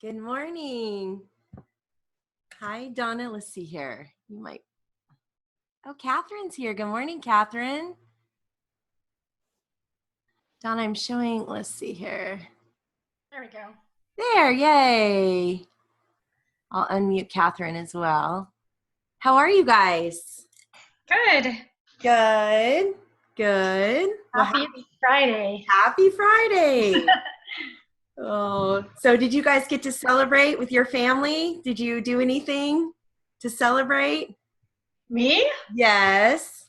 Good morning. Hi, Donna. Let's see here. Oh, Catherine's here. Good morning, Catherine. Donna, I'm showing, let's see here. There we go. There, yay. I'll unmute Catherine as well. How are you guys? Good. Good. Well, Happy Friday. happy Friday. Oh, so did you guys get to celebrate with your family? Did you do anything to celebrate? Me? Yes.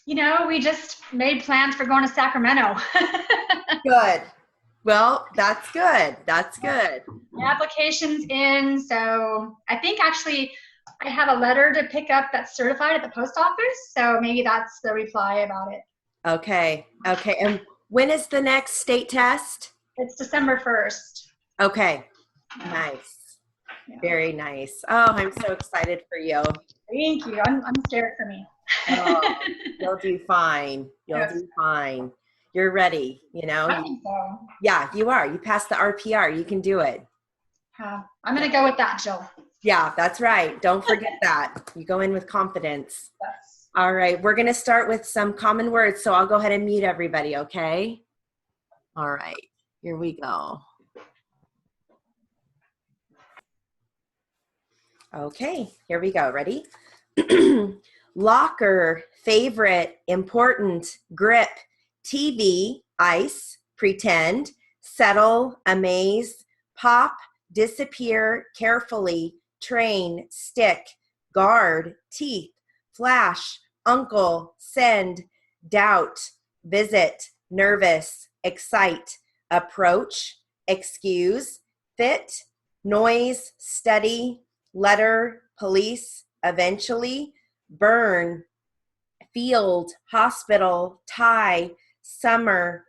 We just made plans for going to Sacramento. Good. Well, that's good. That's good. My application's in, so I think actually I have a letter to pick up that's certified at the post office, so maybe that's the reply about it. Okay. And when is the next state test? It's December 1st. Okay. Nice. Yeah. Very nice. Oh, I'm so excited for you. Thank you. I'm scared for me. Oh, you'll do fine. Yes. Do fine. You're ready, I think so. Yeah, you are. You passed the RPR. You can do it. I'm going to go with that, Jill. Yeah, that's right. Don't forget that. You go in with confidence. Yes. All right. We're going to start with some common words. So I'll go ahead and mute everybody, okay? All right. Here we go. Okay, here we go. Ready? Locker, favorite, important, grip, TV, ice, pretend, settle, amaze, pop, disappear, carefully, train, stick, guard, teeth, flash, uncle, send, doubt, visit, nervous, excite, approach, excuse, fit, noise, study, letter, police, eventually, burn, field, hospital, tie, summer,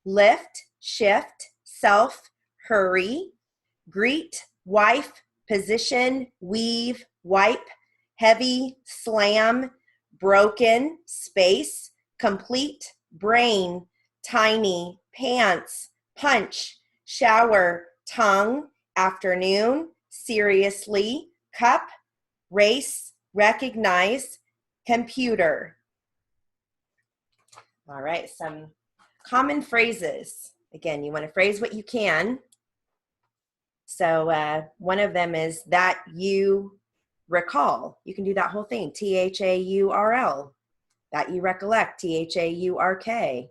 lift, shift, self, hurry, greet, wife, position, weave, wipe, heavy, slam, broken, space, complete, brain, tiny, pants, punch, shower, tongue, afternoon, seriously, cup, race, recognize, computer. All right, some common phrases. Again, you want to phrase what you can. So one of them is that you recall. You can do that whole thing, THAURL. That you recollect, THAURK.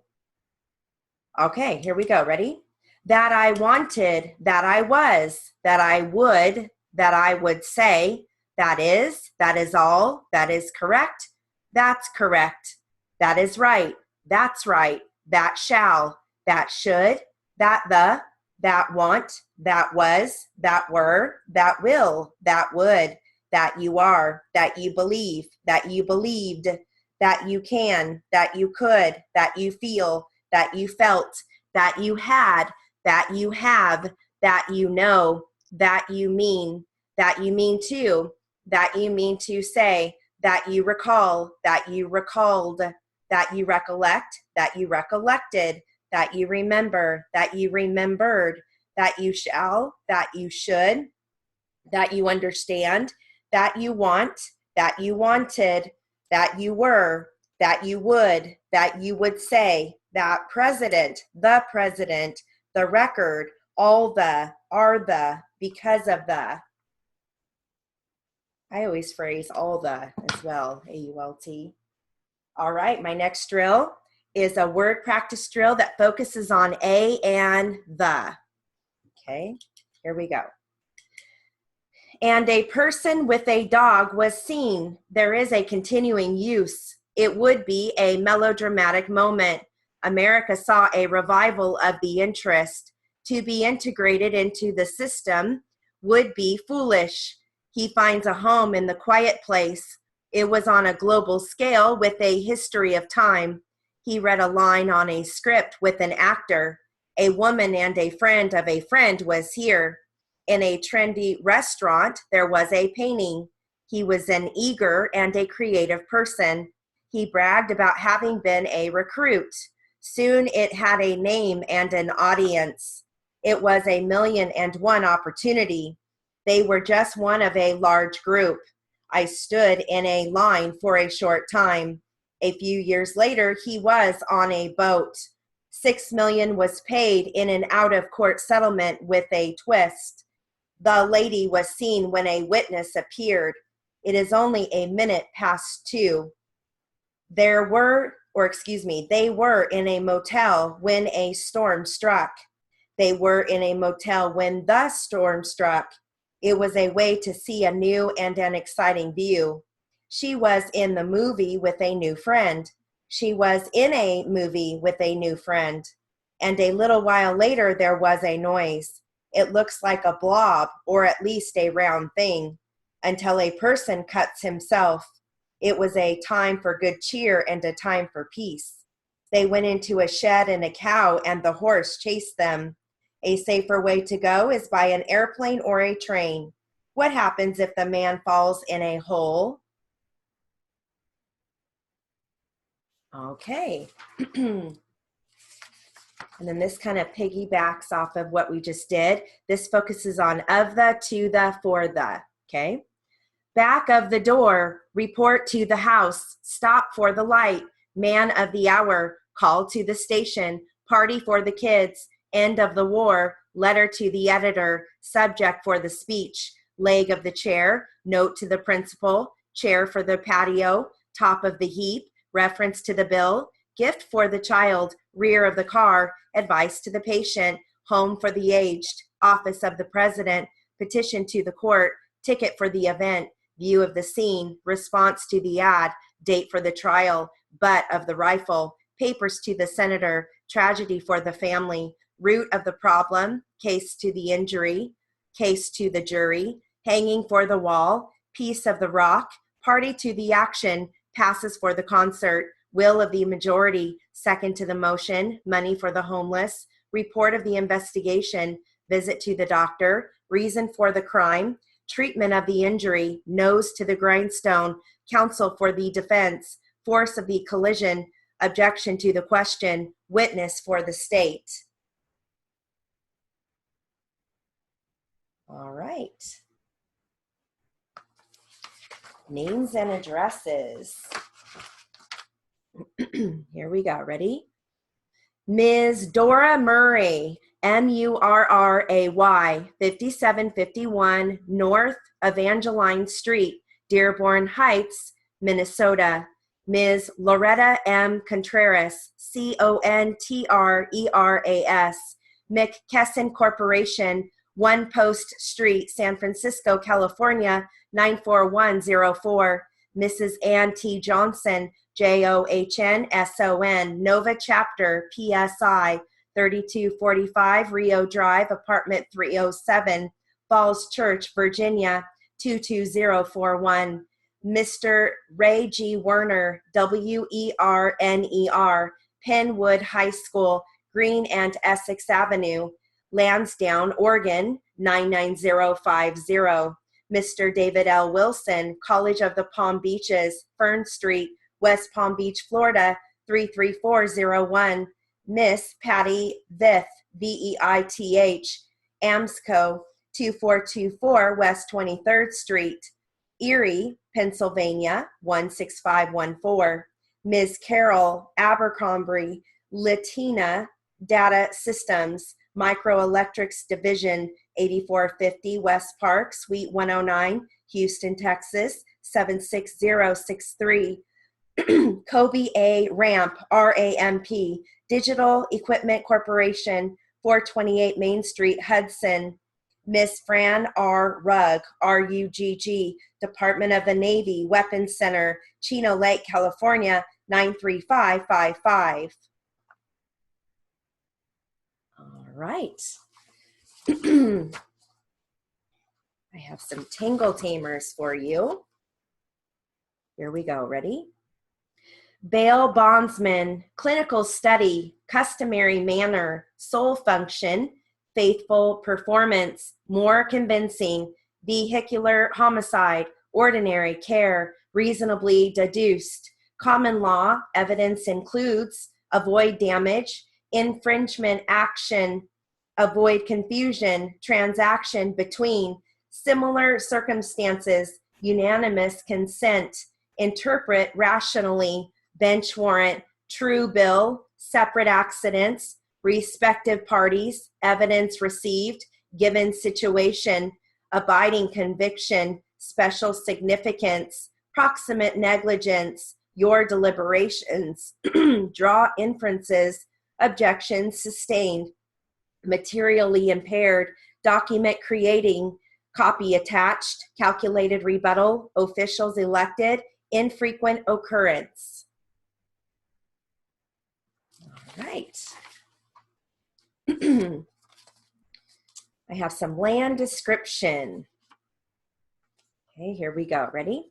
Okay, here we go. Ready? That I wanted, that I was, that I would say, that is all, that is correct, that's correct, that is right, that's right, that shall, that should, that that want, that was, that were, that will, that would, that you are, that you believe, that you believed, that you can, that you could, that you feel, that you felt, that you had, that you have, that you know, that you mean to, that you mean to say, that you recall, that you recalled, that you recollect, that you recollected, that you remember, that you remembered, that you shall, that you should, that you understand, that you want, that you wanted, that you were, that you would say, that president, the record, all the, are the, because of the. I always phrase all the as well, AULT. All right, my next drill is a word practice drill that focuses on a and the. Okay, here we go. And a person with a dog was seen. There is a continuing use. It would be a melodramatic moment. America saw a revival of the interest. To be integrated into the system would be foolish. He finds a home in the quiet place. It was on a global scale with a history of time. He read a line on a script with an actor. A woman and a friend of a friend was here. In a trendy restaurant, there was a painting. He was an eager and a creative person. He bragged about having been a recruit. Soon it had a name and an audience. It was a 1,000,001 opportunity. They were just one of a large group. I stood in a line for a short time. A few years later, he was on a boat. 6 million was paid in an out-of-court settlement with a twist. The lady was seen when a witness appeared. It is only a minute past 2. They were in a motel when a storm struck. They were in a motel when the storm struck. It was a way to see a new and an exciting view. She was in the movie with a new friend. She was in a movie with a new friend. And a little while later, there was a noise. It looks like a blob, or at least a round thing, until a person cuts himself. It was a time for good cheer and a time for peace. They went into a shed, and a cow and the horse chased them. A safer way to go is by an airplane or a train. What happens if the man falls in a hole? Okay. And then this kind of piggybacks off of what we just did. This focuses on of the, to the, for the, okay? Back of the door, report to the house, stop for the light, man of the hour, call to the station, party for the kids, end of the war, letter to the editor, subject for the speech, leg of the chair, note to the principal, chair for the patio, top of the heap, reference to the bill, gift for the child, rear of the car, advice to the patient, home for the aged, office of the president, petition to the court, ticket for the event, view of the scene, response to the ad, date for the trial, butt of the rifle, papers to the senator, tragedy for the family, root of the problem, case to the injury, case to the jury, hanging for the wall, piece of the rock, party to the action, passes for the concert, will of the majority, second to the motion, money for the homeless, report of the investigation, visit to the doctor, reason for the crime, treatment of the injury, nose to the grindstone, counsel for the defense, force of the collision, objection to the question, witness for the state. All right. Names and addresses. Here we go. Ready? Ms. Dora Murray, Murray, 5751 North Evangeline Street, Dearborn Heights, Minnesota. Ms. Loretta M. Contreras, Contreras, McKesson Corporation, One Post Street, San Francisco, California, 94104. Mrs. Ann T. Johnson, Johnson, Nova Chapter, PSI, 3245 Rio Drive, Apartment 307, Falls Church, Virginia, 22041. Mr. Ray G. Werner, Werner, Penwood High School, Green and Essex Avenue, Lansdowne, Oregon, 99050. Mr. David L. Wilson, College of the Palm Beaches, Fern Street, West Palm Beach, Florida, 33401. Miss Patty Vith, Veith, Amsco, 2424 West 23rd Street, Erie, Pennsylvania, 16514. Ms. Carol Abercrombie, Latina Data Systems, Microelectrics Division, 8450 West Park, Suite 109, Houston, Texas, 76063. Kobe A. Ramp, RAMP, Digital Equipment Corporation, 428 Main Street, Hudson. Miss Fran R. Rugg, RUGG, Department of the Navy, Weapons Center, Chino Lake, California, 93555. All right. I have some Tangle Tamers for you. Here we go. Ready? Bail bondsman, clinical study, customary manner, soul function, faithful performance, more convincing, vehicular homicide, ordinary care, reasonably deduced. Common law evidence includes avoid damage, infringement action, avoid confusion, transaction between similar circumstances, unanimous consent, interpret rationally, bench warrant, true bill, separate accidents, respective parties, evidence received, given situation, abiding conviction, special significance, proximate negligence, your deliberations, draw inferences, objections sustained, materially impaired, document creating, copy attached, calculated rebuttal, officials elected, infrequent occurrence. All right. I have some land description. Okay, here we go. Ready?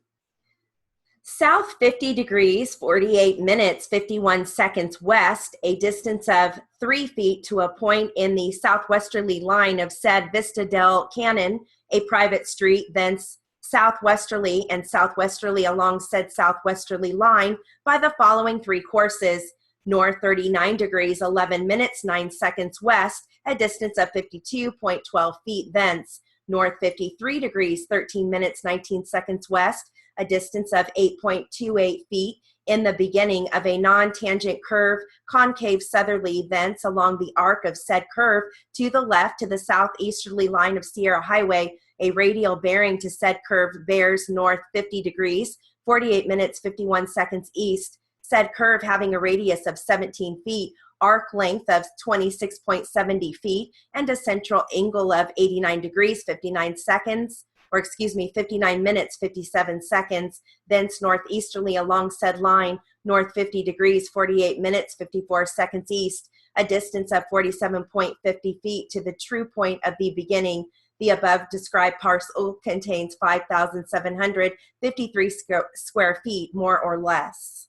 South 50 degrees, 48 minutes, 51 seconds west, a distance of 3 feet to a point in the southwesterly line of said Vista del Canyon, a private street, thence southwesterly and southwesterly along said southwesterly line by the following 3 courses. North 39 degrees, 11 minutes, 9 seconds west, a distance of 52.12 feet thence. North 53 degrees, 13 minutes, 19 seconds west, a distance of 8.28 feet in the beginning of a non-tangent curve, concave southerly, thence along the arc of said curve to the left to the southeasterly line of Sierra Highway, a radial bearing to said curve bears north 50 degrees, 48 minutes, 51 seconds east, said curve having a radius of 17 feet, arc length of 26.70 feet, and a central angle of 89 degrees, 59 seconds, 59 minutes, 57 seconds, thence northeasterly along said line, north 50 degrees, 48 minutes, 54 seconds east, a distance of 47.50 feet to the true point of the beginning. The above described parcel contains 5,753 square feet, more or less.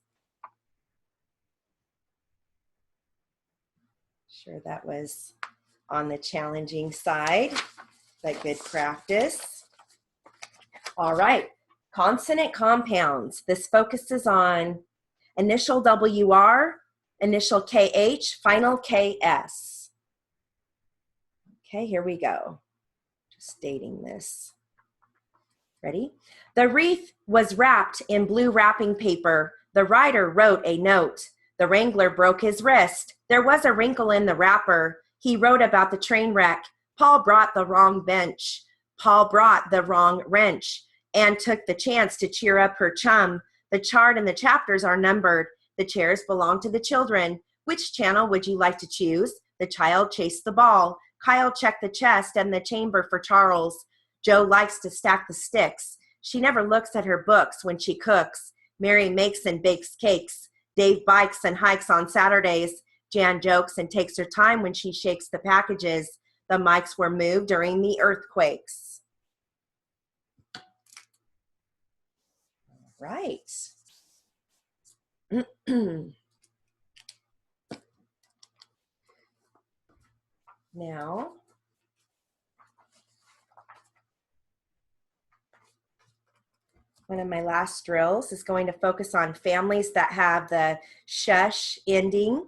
Sure, that was on the challenging side, but good practice. All right, consonant compounds. This focuses on initial WR, initial KH, final KS. Okay, here we go. Just dating this. Ready? The wreath was wrapped in blue wrapping paper. The writer wrote a note. The wrangler broke his wrist. There was a wrinkle in the wrapper. He wrote about the train wreck. Paul brought the wrong bench. Paul brought the wrong wrench and took the chance to cheer up her chum. The chart and the chapters are numbered. The chairs belong to the children. Which channel would you like to choose? The child chased the ball. Kyle checked the chest and the chamber for Charles. Joe likes to stack the sticks. She never looks at her books when she cooks. Mary makes and bakes cakes. Dave bikes and hikes on Saturdays. Jan jokes and takes her time when she shakes the packages. The mics were moved during the earthquakes. Right. Now, one of my last drills is going to focus on families that have the shush ending.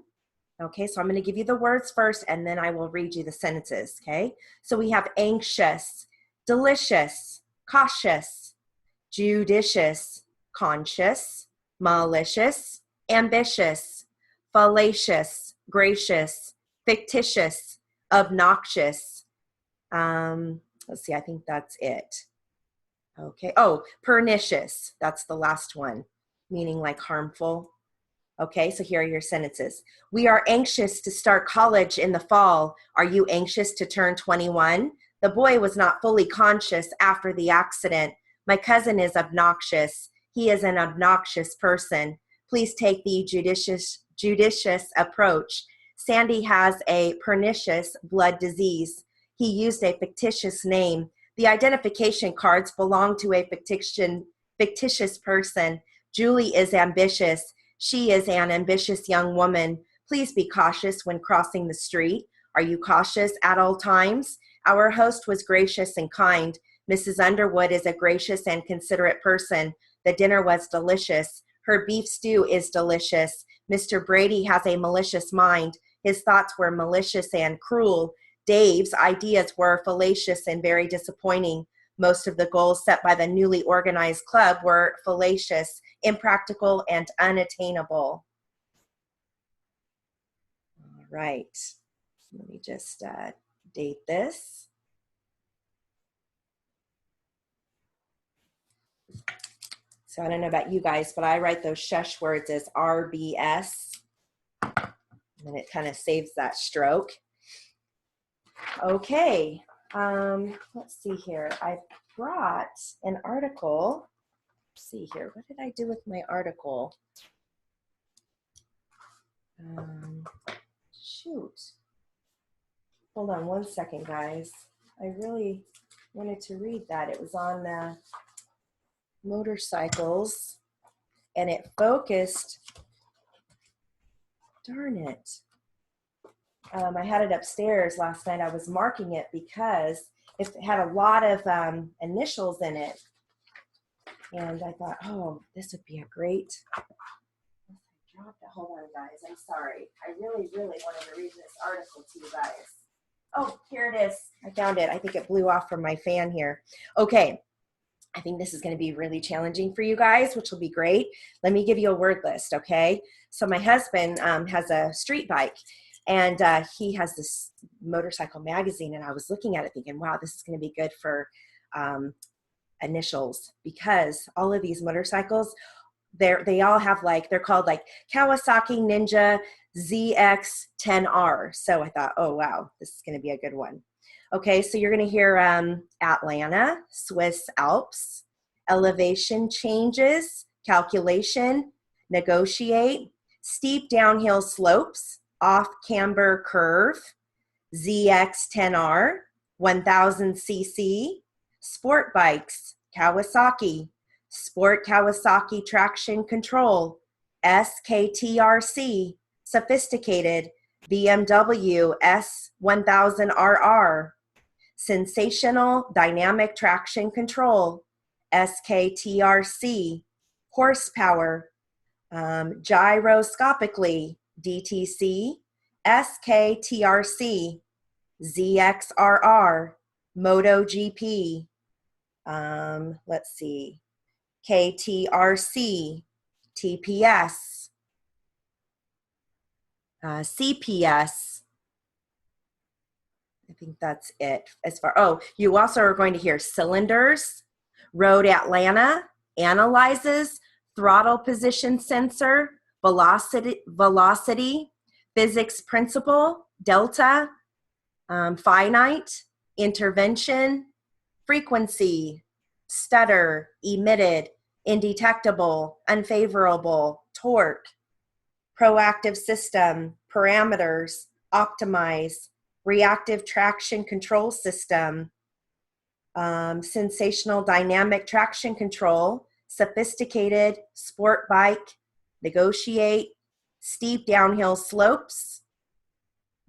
Okay, so I'm going to give you the words first, and then I will read you the sentences, okay? So we have anxious, delicious, cautious, judicious, conscious, malicious, ambitious, fallacious, gracious, fictitious, obnoxious. Let's see, I think that's it. Okay, oh, pernicious, that's the last one, meaning like harmful. Okay, so here are your sentences. We are anxious to start college in the fall. Are you anxious to turn 21? The boy was not fully conscious after the accident. My cousin is obnoxious. He is an obnoxious person. Please take the judicious approach. Sandy has a pernicious blood disease. He used a fictitious name. The identification cards belong to a fictitious person. Julie is ambitious. She is an ambitious young woman. Please be cautious when crossing the street. Are you cautious at all times? Our host was gracious and kind. Mrs. Underwood is a gracious and considerate person. The dinner was delicious. Her beef stew is delicious. Mr. Brady has a malicious mind. His thoughts were malicious and cruel. Dave's ideas were fallacious and very disappointing. Most of the goals set by the newly organized club were fallacious, impractical, and unattainable. All right. Let me just date this. So I don't know about you guys, but I write those shush words as RBS. And it kind of saves that stroke. Okay. Let's see here. I brought an article. Let's see here. What did I do with my article? Shoot. Hold on one second, guys. I really wanted to read that. It was on motorcycles, and it focused. Darn it. I had it upstairs last night. I was marking it because it had a lot of initials in it. And I thought, oh, this would be a great. Hold on, guys. I'm sorry. I really, really wanted to read this article to you guys. Oh, here it is. I found it. I think it blew off from my fan here. Okay. I think this is going to be really challenging for you guys, which will be great. Let me give you a word list, okay? So my husband has a street bike, and he has this motorcycle magazine, and I was looking at it thinking, wow, this is going to be good for initials, because all of these motorcycles, they all have they're called Kawasaki Ninja ZX10R. So I thought, oh, wow, this is going to be a good one. Okay, so you're going to hear Atlanta, Swiss Alps, elevation changes, calculation, negotiate, steep downhill slopes, off camber curve, ZX10R, 1000 cc, sport bikes, Kawasaki, sport Kawasaki traction control, SKTRC, sophisticated, BMW S1000RR, sensational dynamic traction control, SKTRC, horsepower, gyroscopically, DTC, SKTRC, ZXRR, MotoGP, let's see, KTRC, TPS, CPS. I think that's it as far. Oh, you also are going to hear cylinders, Road Atlanta, analyzes, throttle position sensor, velocity, physics principle, delta, finite, intervention, frequency, stutter, emitted, indetectable, unfavorable, torque, proactive system, parameters, optimize, reactive traction control system, sensational dynamic traction control, sophisticated sport bike, negotiate, steep downhill slopes,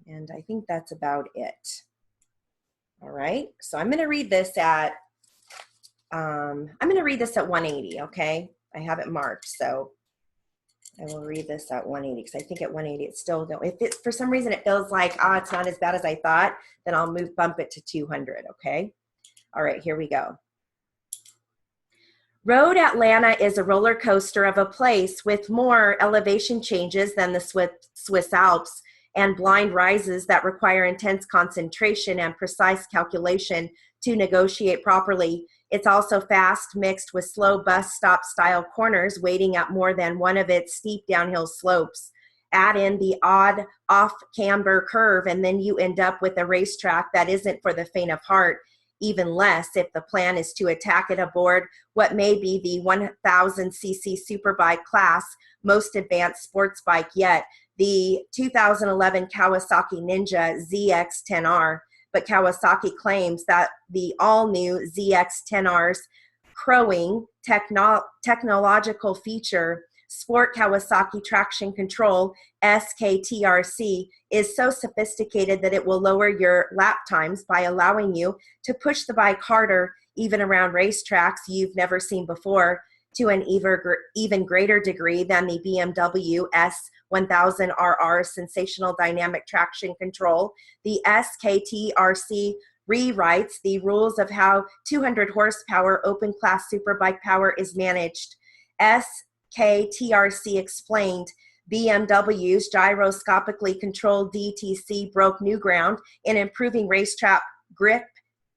and I think that's about it. All right, so I'm going to read this at 180. Okay, I have it marked, so I will read this at 180 because I think at 180 it's still don't. If it for some reason it feels like it's not as bad as I thought, then I'll bump it to 200. Okay, all right, here we go. Road Atlanta is a roller coaster of a place with more elevation changes than the Swiss Alps and blind rises that require intense concentration and precise calculation to negotiate properly. It's also fast, mixed with slow bus stop style corners waiting at more than one of its steep downhill slopes. Add in the odd off camber curve, and then you end up with a racetrack that isn't for the faint of heart, even less if the plan is to attack it aboard what may be the 1000 cc superbike class, most advanced sports bike yet, the 2011 Kawasaki Ninja ZX10R. But Kawasaki claims that the all-new ZX10R's crowing technological feature, Sport Kawasaki Traction Control, SKTRC, is so sophisticated that it will lower your lap times by allowing you to push the bike harder, even around racetracks you've never seen before. to an even greater degree than the BMW S1000RR sensational dynamic traction control. The SKTRC rewrites the rules of how 200 horsepower open class superbike power is managed. SKTRC explained, BMW's gyroscopically controlled DTC broke new ground in improving racetrack grip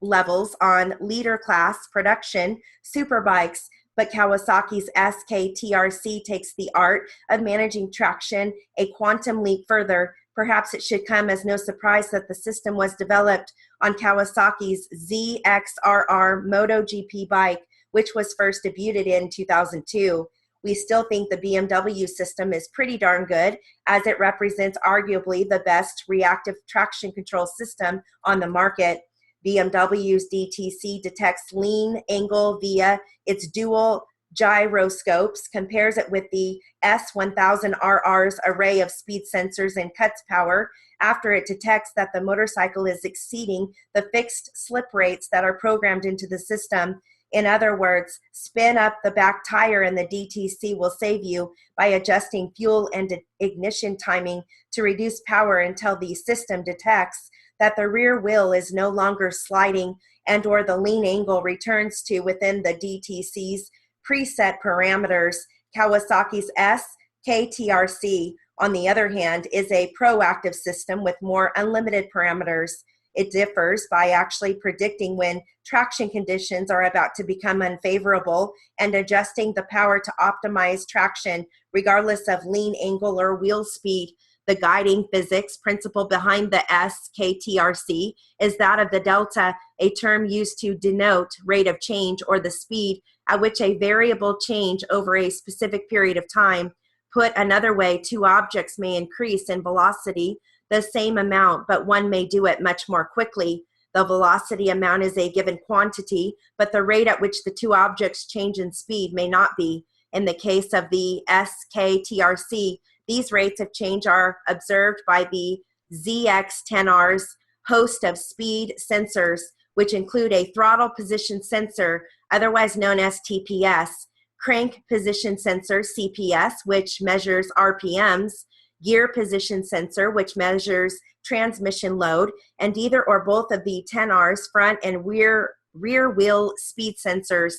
levels on leader class production superbikes, but Kawasaki's SKTRC takes the art of managing traction a quantum leap further. Perhaps it should come as no surprise that the system was developed on Kawasaki's ZXRR MotoGP bike, which was first debuted in 2002. We still think the BMW system is pretty darn good, as it represents arguably the best reactive traction control system on the market. BMW's DTC detects lean angle via its dual gyroscopes, compares it with the S1000RR's array of speed sensors and cuts power after it detects that the motorcycle is exceeding the fixed slip rates that are programmed into the system. In other words, spin up the back tire and the DTC will save you by adjusting fuel and ignition timing to reduce power until the system detects that the rear wheel is no longer sliding and or the lean angle returns to within the DTC's preset parameters. Kawasaki's SKTRC, on the other hand, is a proactive system with more unlimited parameters. It differs by actually predicting when traction conditions are about to become unfavorable and adjusting the power to optimize traction regardless of lean angle or wheel speed. The guiding physics principle behind the SKTRC is that of the delta, a term used to denote rate of change or the speed at which a variable change over a specific period of time. Put another way, two objects may increase in velocity the same amount, but one may do it much more quickly. The velocity amount is a given quantity, but the rate at which the two objects change in speed may not be. In the case of the SKTRC, these rates of change are observed by the ZX10R's host of speed sensors, which include a throttle position sensor, otherwise known as TPS, crank position sensor, CPS, which measures RPMs, gear position sensor, which measures transmission load, and either or both of the 10R's front and rear wheel speed sensors.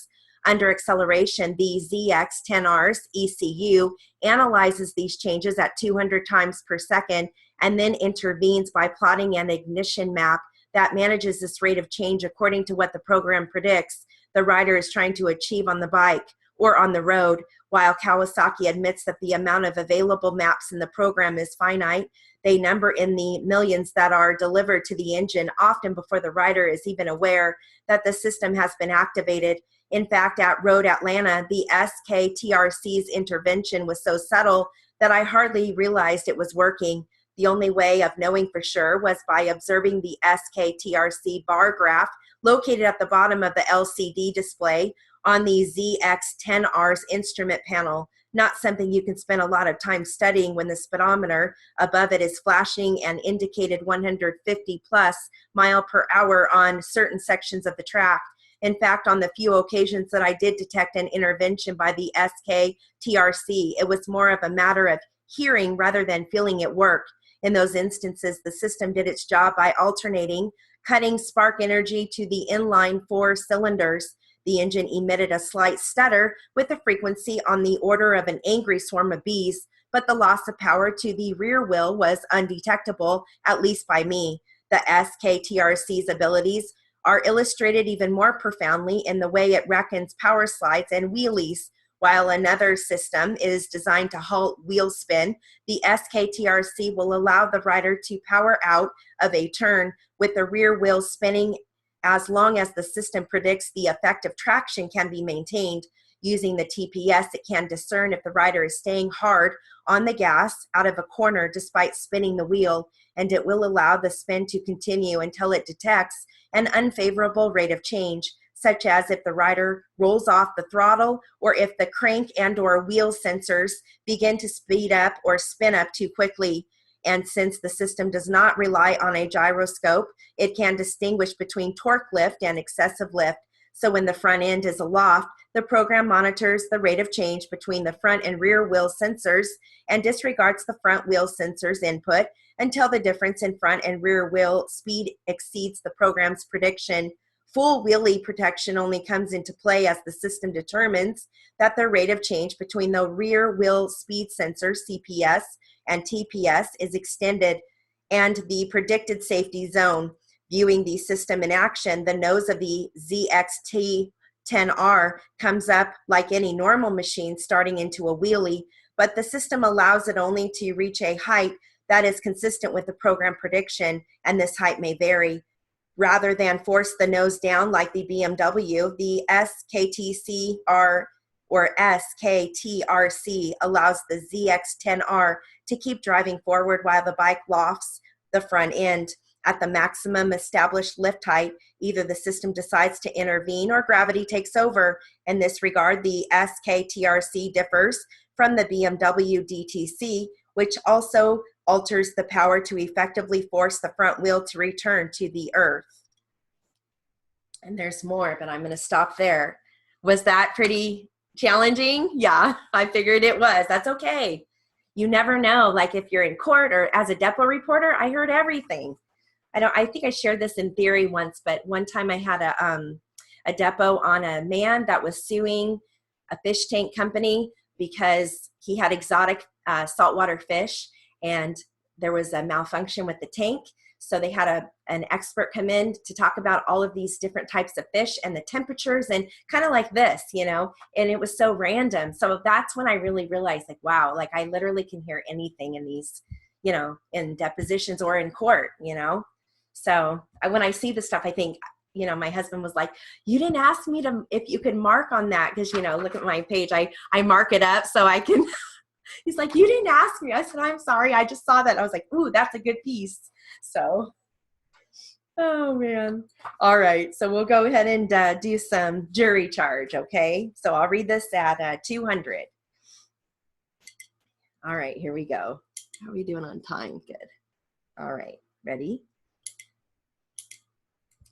Under acceleration, the ZX10R's ECU analyzes these changes at 200 times per second and then intervenes by plotting an ignition map that manages this rate of change according to what the program predicts the rider is trying to achieve on the bike or on the road. While Kawasaki admits that the amount of available maps in the program is finite, they number in the millions that are delivered to the engine often before the rider is even aware that the system has been activated. In fact, at Road Atlanta, the SKTRC's intervention was so subtle that I hardly realized it was working. The only way of knowing for sure was by observing the SKTRC bar graph located at the bottom of the LCD display on the ZX10R's instrument panel. Not something you can spend a lot of time studying when the speedometer above it is flashing and indicated 150 plus mile per hour on certain sections of the track. In fact, on the few occasions that I did detect an intervention by the SKTRC, it was more of a matter of hearing rather than feeling it work. In those instances, the system did its job by alternating, cutting spark energy to the inline 4 cylinders. The engine emitted a slight stutter with a frequency on the order of an angry swarm of bees, but the loss of power to the rear wheel was undetectable, at least by me. The SKTRC's abilities are illustrated even more profoundly in the way it reckons power slides and wheelies. While another system is designed to halt wheel spin, the SKTRC will allow the rider to power out of a turn with the rear wheel spinning as long as the system predicts the effective traction can be maintained. Using the TPS, it can discern if the rider is staying hard on the gas out of a corner despite spinning the wheel, and it will allow the spin to continue until it detects an unfavorable rate of change, such as if the rider rolls off the throttle or if the crank and or wheel sensors begin to speed up or spin up too quickly. And since the system does not rely on a gyroscope, it can distinguish between torque lift and excessive lift. So when the front end is aloft, The program monitors the rate of change between the front and rear wheel sensors and disregards the front wheel sensor's input until the difference in front and rear wheel speed exceeds the program's prediction. Full wheelie protection only comes into play as the system determines that the rate of change between the rear wheel speed sensor, CPS, and TPS is extended and the predicted safety zone. Viewing the system in action, the nose of the ZXT10R comes up like any normal machine starting into a wheelie, but the system allows it only to reach a height that is consistent with the program prediction, and this height may vary. Rather than force the nose down like the BMW, the SKTCR or SKTRC allows the ZX10R to keep driving forward while the bike lofts the front end. At the maximum established lift height, either the system decides to intervene or gravity takes over. In this regard, the SKTRC differs from the BMW DTC, which also alters the power to effectively force the front wheel to return to the earth. And there's more, but I'm going to stop there. Was that pretty challenging? Yeah, I figured it was. That's okay. You never know, like if you're in court or as a depot reporter, I heard everything. I think I shared this in theory once, but one time I had a depot on a man that was suing a fish tank company because he had exotic saltwater fish and there was a malfunction with the tank. So they had an expert come in to talk about all of these different types of fish and the temperatures and kind of like this, you know, and it was so random. So that's when I really realized like, wow, like I literally can hear anything in these, you know, in depositions or in court, you know. So when I see this stuff, I think, you know, my husband was like, you didn't ask me if you could mark on that. Cause you know, look at my page. I mark it up so I can, he's like, you didn't ask me. I said, I'm sorry. I just saw that. I was like, ooh, that's a good piece. So, oh man. All right. So we'll go ahead and do some jury charge. Okay. So I'll read this at 200. All right, here we go. How are we doing on time? Good. All right. Ready?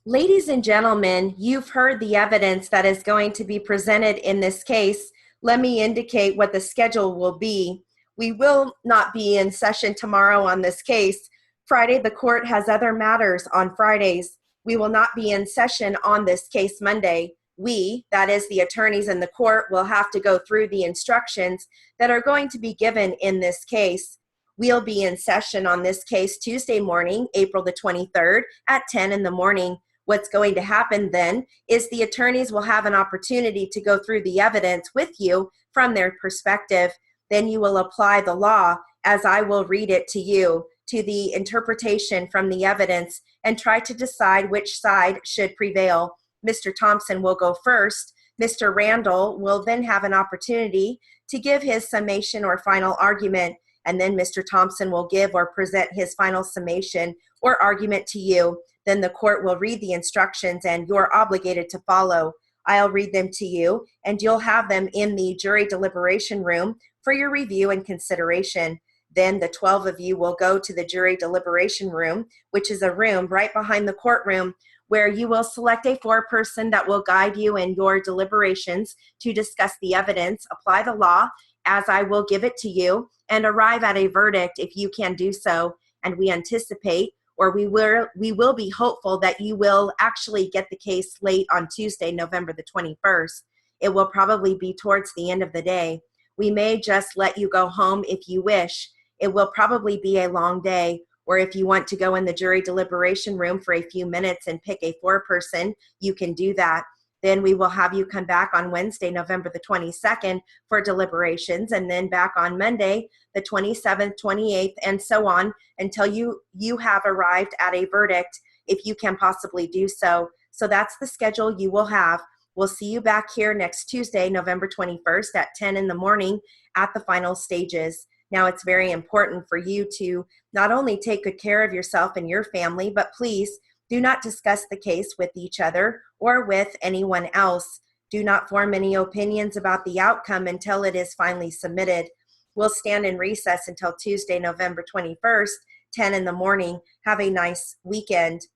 Ladies and gentlemen, you've heard the evidence that is going to be presented in this case. Let me indicate what the schedule will be. We will not be in session tomorrow on this case. Friday, the court has other matters on Fridays. We will not be in session on this case Monday. We, that is the attorneys in the court, will have to go through the instructions that are going to be given in this case. We'll be in session on this case Tuesday morning, April the 23rd at 10 in the morning. What's going to happen then is the attorneys will have an opportunity to go through the evidence with you from their perspective. Then you will apply the law as I will read it to you, to the interpretation from the evidence, and try to decide which side should prevail. Mr. Thompson will go first. Mr. Randle will then have an opportunity to give his summation or final argument, and then Mr. Thompson will give or present his final summation or argument to you. Then the court will read the instructions and you're obligated to follow. I'll read them to you and you'll have them in the jury deliberation room for your review and consideration. Then the 12 of you will go to the jury deliberation room, which is a room right behind the courtroom, where you will select a foreperson that will guide you in your deliberations to discuss the evidence, apply the law as I will give it to you, and arrive at a verdict if you can do so. And we anticipate, or we will be hopeful that you will actually get the case late on Tuesday, November the 21st. It will probably be towards the end of the day. We may just let you go home if you wish. It will probably be a long day, or if you want to go in the jury deliberation room for a few minutes and pick a foreperson, you can do that. Then we will have you come back on Wednesday, November the 22nd for deliberations, and then back on Monday, the 27th, 28th, and so on until you have arrived at a verdict, if you can possibly do so. So that's the schedule you will have. We'll see you back here next Tuesday, November 21st at 10 in the morning at the final stages. Now, it's very important for you to not only take good care of yourself and your family, but please do not discuss the case with each other or with anyone else. Do not form any opinions about the outcome until it is finally submitted. We'll stand in recess until Tuesday, November 21st, 10 in the morning. Have a nice weekend.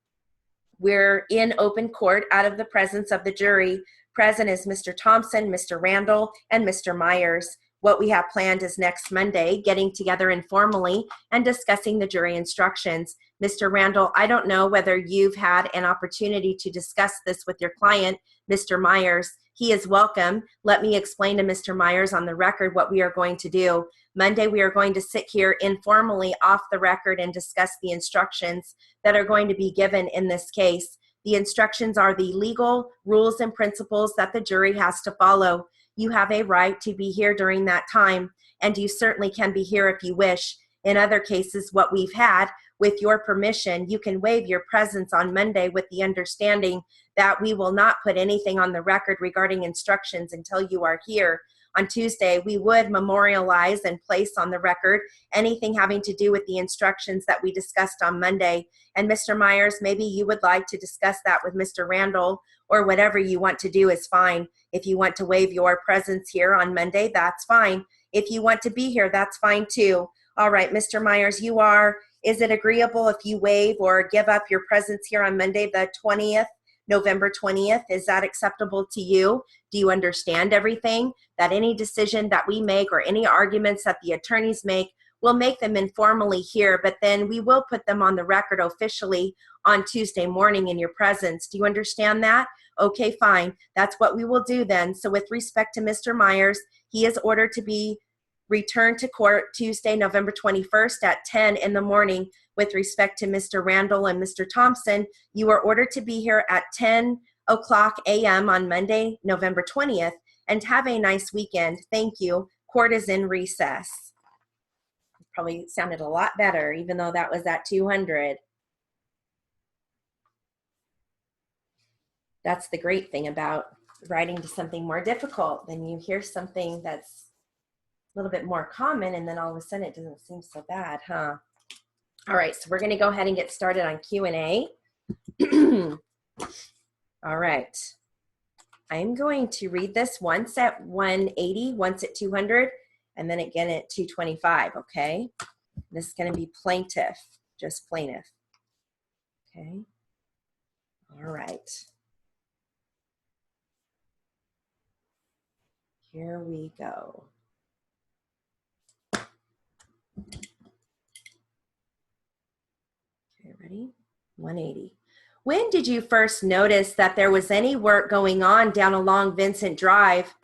We're in open court out of the presence of the jury. Present is Mr. Thompson, Mr. Randle, and Mr. Myers. What we have planned is next Monday, getting together informally and discussing the jury instructions. Mr. Randle, I don't know whether you've had an opportunity to discuss this with your client, Mr. Myers. He is welcome. Let me explain to Mr. Myers on the record what we are going to do. Monday, we are going to sit here informally off the record and discuss the instructions that are going to be given in this case. The instructions are the legal rules and principles that the jury has to follow. You have a right to be here during that time, and you certainly can be here if you wish. In other cases, what we've had, with your permission, you can waive your presence on Monday with the understanding that we will not put anything on the record regarding instructions until you are here. On Tuesday, we would memorialize and place on the record anything having to do with the instructions that we discussed on Monday. And Mr. Myers, maybe you would like to discuss that with Mr. Randle, or whatever you want to do is fine. If you want to waive your presence here on Monday, that's fine. If you want to be here, that's fine too. All right, Mr. Myers, is it agreeable if you waive or give up your presence here on Monday, the 20th, November 20th? Is that acceptable to you? Do you understand everything? That any decision that we make or any arguments that the attorneys make, we'll make them informally here, but then we will put them on the record officially on Tuesday morning in your presence. Do you understand that? Okay, fine. That's what we will do then. So with respect to Mr. Myers, he is ordered to be returned to court Tuesday, November 21st at 10 in the morning. With respect to Mr. Randle and Mr. Thompson, you are ordered to be here at 10 o'clock a.m. on Monday, November 20th, and have a nice weekend. Thank you. Court is in recess. Probably sounded a lot better, even though that was at 200. That's the great thing about writing to something more difficult. Then you hear something that's a little bit more common, and then all of a sudden it doesn't seem so bad, huh? All right, so we're going to go ahead and get started on Q&A. All right. I'm going to read this once at 180, once at 200, and then again at 225, okay? This is going to be plaintiff, just plaintiff. Okay. All right. Here we go. Okay, ready? 180. When did you first notice that there was any work going on down along Vincent Drive?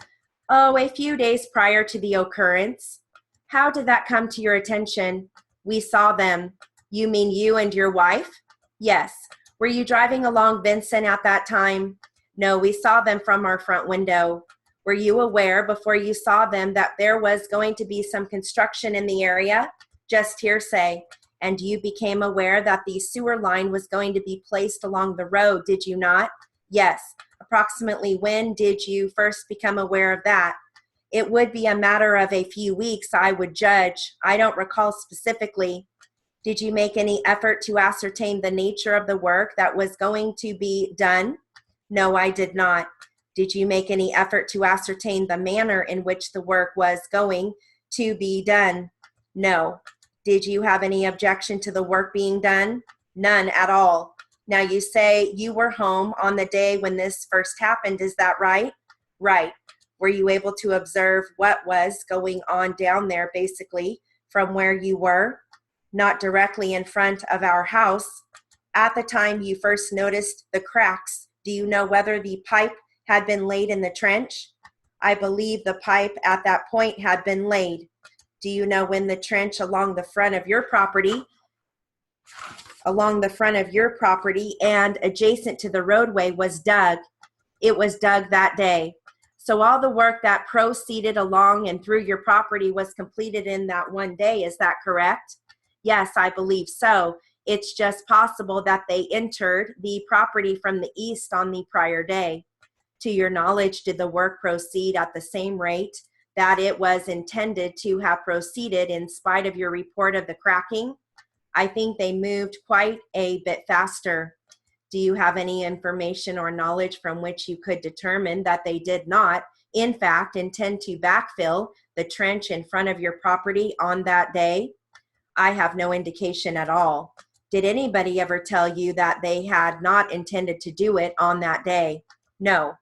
Oh, a few days prior to the occurrence. How did that come to your attention? We saw them. You mean you and your wife? Yes. Were you driving along Vincent at that time? No, we saw them from our front window. Were you aware before you saw them that there was going to be some construction in the area? Just hearsay. And you became aware that the sewer line was going to be placed along the road, did you not? Yes. Approximately when did you first become aware of that? It would be a matter of a few weeks, I would judge. I don't recall specifically. Did you make any effort to ascertain the nature of the work that was going to be done? No, I did not. Did you make any effort to ascertain the manner in which the work was going to be done? No. Did you have any objection to the work being done? None at all. Now you say you were home on the day when this first happened, is that right? Right. Were you able to observe what was going on down there basically from where you were? Not directly in front of our house. At the time you first noticed the cracks, do you know whether the pipe had been laid in the trench? I believe the pipe at that point had been laid. Do you know when the trench along the front of your property and adjacent to the roadway was dug? It was dug that day. So all the work that proceeded along and through your property was completed in that one day, is that correct? Yes, I believe so. It's just possible that they entered the property from the east on the prior day. To your knowledge, did the work proceed at the same rate that it was intended to have proceeded in spite of your report of the cracking? I think they moved quite a bit faster. Do you have any information or knowledge from which you could determine that they did not, in fact, intend to backfill the trench in front of your property on that day? I have no indication at all. Did anybody ever tell you that they had not intended to do it on that day? No.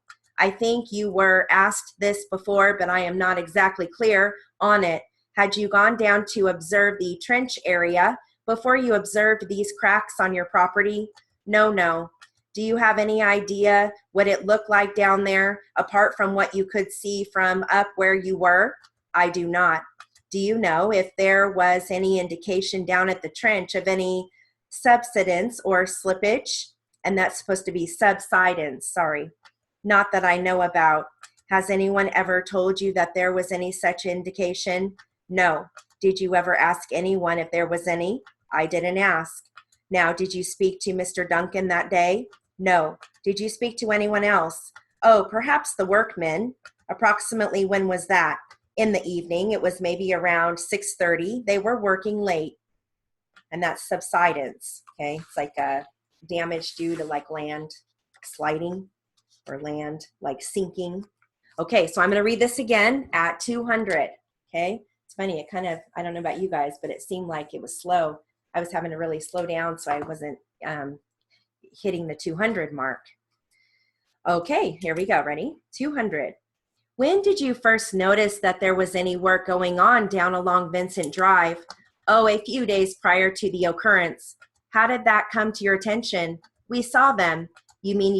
I think you were asked this before, but I am not exactly clear on it. Had you gone down to observe the trench area before you observed these cracks on your property? No, no. Do you have any idea what it looked like down there apart from what you could see from up where you were? I do not. Do you know if there was any indication down at the trench of any subsidence or slippage? And that's supposed to be subsidence, sorry. Not that I know about. Has anyone ever told you that there was any such indication? No. Did you ever ask anyone if there was any? I didn't ask. Now, did you speak to Mr. Duncan that day? No. Did you speak to anyone else? Oh, perhaps the workmen. Approximately when was that? In the evening. It was maybe around 6:30. They were working late. And that's subsidence, okay? It's like a damage due to like land sliding or land like sinking. Okay, so I'm going to read this again at 200, okay? It's funny, it kind of, I don't know about you guys, but it seemed like it was slow. I was having to really slow down so I wasn't hitting the 200 mark. Okay, here we go. Ready? 200. When did you first notice that there was any work going on down along Vincent Drive? Oh, a few days prior to the occurrence. How did that come to your attention? We saw them. You mean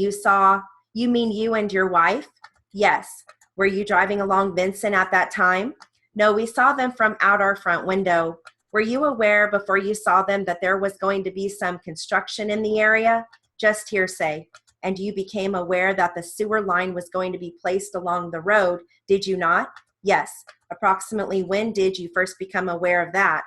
you and your wife? Yes. Were you driving along Vincent at that time? No, we saw them from out our front window. Were you aware before you saw them that there was going to be some construction in the area? Just hearsay. And you became aware that the sewer line was going to be placed along the road, did you not? Yes. Approximately when did you first become aware of that?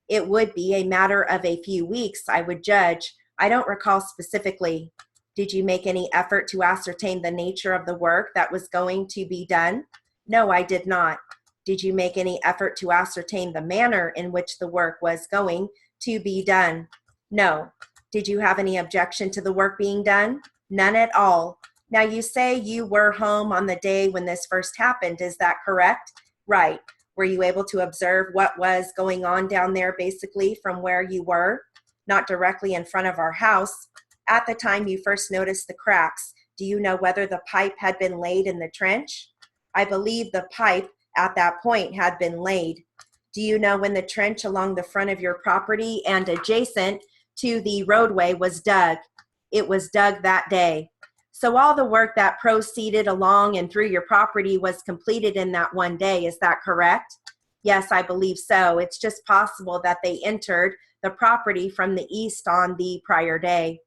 It would be a matter of a few weeks, I would judge. I don't recall specifically. Did you make any effort to ascertain the nature of the work that was going to be done? No, I did not. Did you make any effort to ascertain the manner in which the work was going to be done? No. Did you have any objection to the work being done? None at all. Now you say you were home on the day when this first happened, is that correct? Right. Were you able to observe what was going on down there basically from where you were? Not directly in front of our house. At the time you first noticed the cracks, do you know whether the pipe had been laid in the trench? I believe the pipe at that point had been laid. Do you know when the trench along the front of your property and adjacent to the roadway was dug? It was dug that day. So all the work that proceeded along and through your property was completed in that one day, is that correct? Yes, I believe so. It's just possible that they entered the property from the east on the prior day.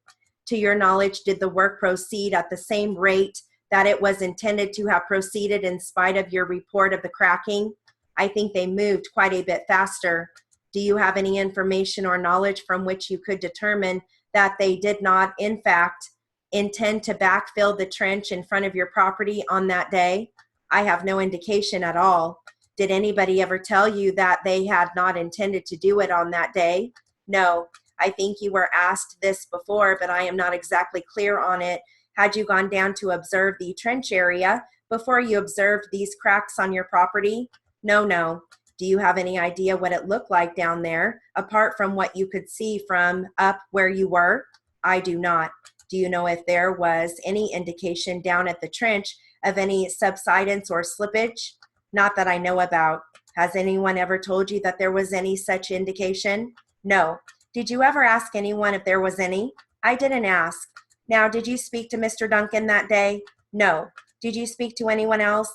To your knowledge, did the work proceed at the same rate that it was intended to have proceeded in spite of your report of the cracking? I think they moved quite a bit faster. Do you have any information or knowledge from which you could determine that they did not, in fact, intend to backfill the trench in front of your property on that day? I have no indication at all. Did anybody ever tell you that they had not intended to do it on that day? No. I think you were asked this before, but I am not exactly clear on it. Had you gone down to observe the trench area before you observed these cracks on your property? No, no. Do you have any idea what it looked like down there, apart from what you could see from up where you were? I do not. Do you know if there was any indication down at the trench of any subsidence or slippage? Not that I know about. Has anyone ever told you that there was any such indication? No. Did you ever ask anyone if there was any? I didn't ask. Now, did you speak to Mr. Duncan that day? No. Did you speak to anyone else?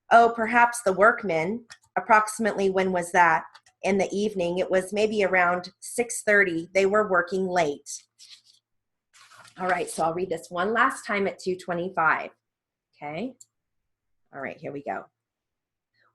Oh, perhaps the workmen. Approximately when was that? In the evening. It was maybe around 6:30. They were working late. All right, so I'll read this one last time at 225. Okay. All right, here we go.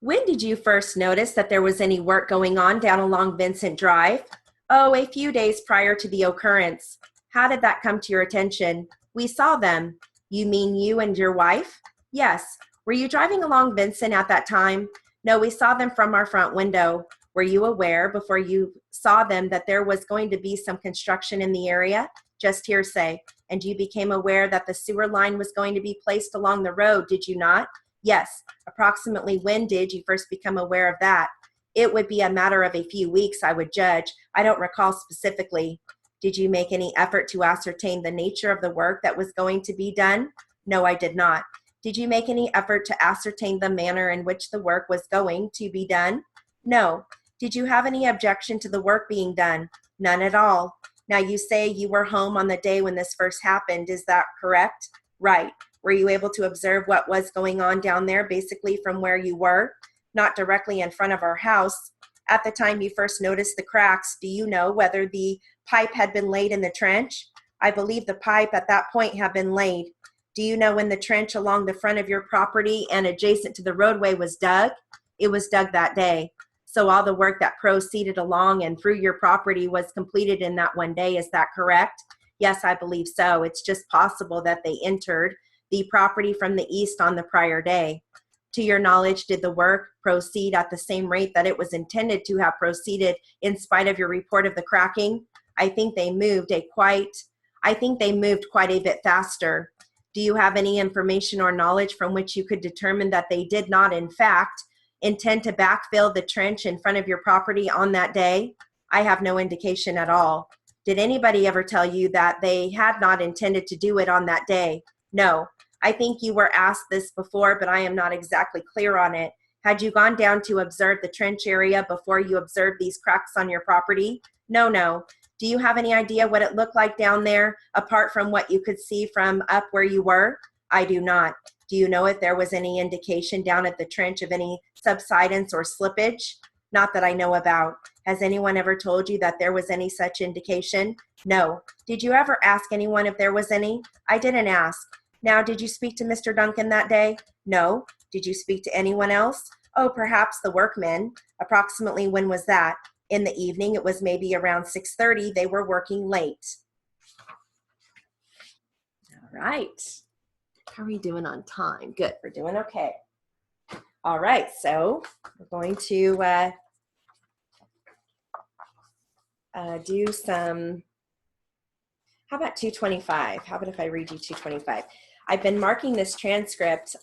When did you first notice that there was any work going on down along Vincent Drive? Oh, a few days prior to the occurrence. How did that come to your attention? We saw them. You mean you and your wife? Yes. Were you driving along Vincent at that time? No, we saw them from our front window. Were you aware before you saw them that there was going to be some construction in the area? Just hearsay. And you became aware that the sewer line was going to be placed along the road, did you not? Yes. Approximately when did you first become aware of that? It would be a matter of a few weeks, I would judge. I don't recall specifically. Did you make any effort to ascertain the nature of the work that was going to be done? No, I did not. Did you make any effort to ascertain the manner in which the work was going to be done? No. Did you have any objection to the work being done? None at all. Now you say you were home on the day when this first happened. Is that correct? Right. Were you able to observe what was going on down there, basically from where you were? Not directly in front of our house. At the time you first noticed the cracks, do you know whether the pipe had been laid in the trench? I believe the pipe at that point had been laid. Do you know when the trench along the front of your property and adjacent to the roadway was dug? It was dug that day. So all the work that proceeded along and through your property was completed in that one day. Is that correct? Yes, I believe so. It's just possible that they entered the property from the east on the prior day. To your knowledge, did the work proceed at the same rate that it was intended to have proceeded in spite of your report of the cracking? I think they moved quite a bit faster. Do you have any information or knowledge from which you could determine that they did not, in fact, intend to backfill the trench in front of your property on that day? I have no indication at all. Did anybody ever tell you that they had not intended to do it on that day? No. I think you were asked this before, but I am not exactly clear on it. Had you gone down to observe the trench area before you observed these cracks on your property? No. Do you have any idea what it looked like down there, apart from what you could see from up where you were? I do not. Do you know if there was any indication down at the trench of any subsidence or slippage? Not that I know about. Has anyone ever told you that there was any such indication? No. Did you ever ask anyone if there was any? I didn't ask. Now, did you speak to Mr. Duncan that day? No. Did you speak to anyone else? Oh, perhaps the workmen. Approximately when was that? In the evening. It was maybe around 6:30. They were working late. All right. How are we doing on time? Good. We're doing okay. All right. So we're going to do some, how about 225? How about if I read you 225? I've been marking this transcript.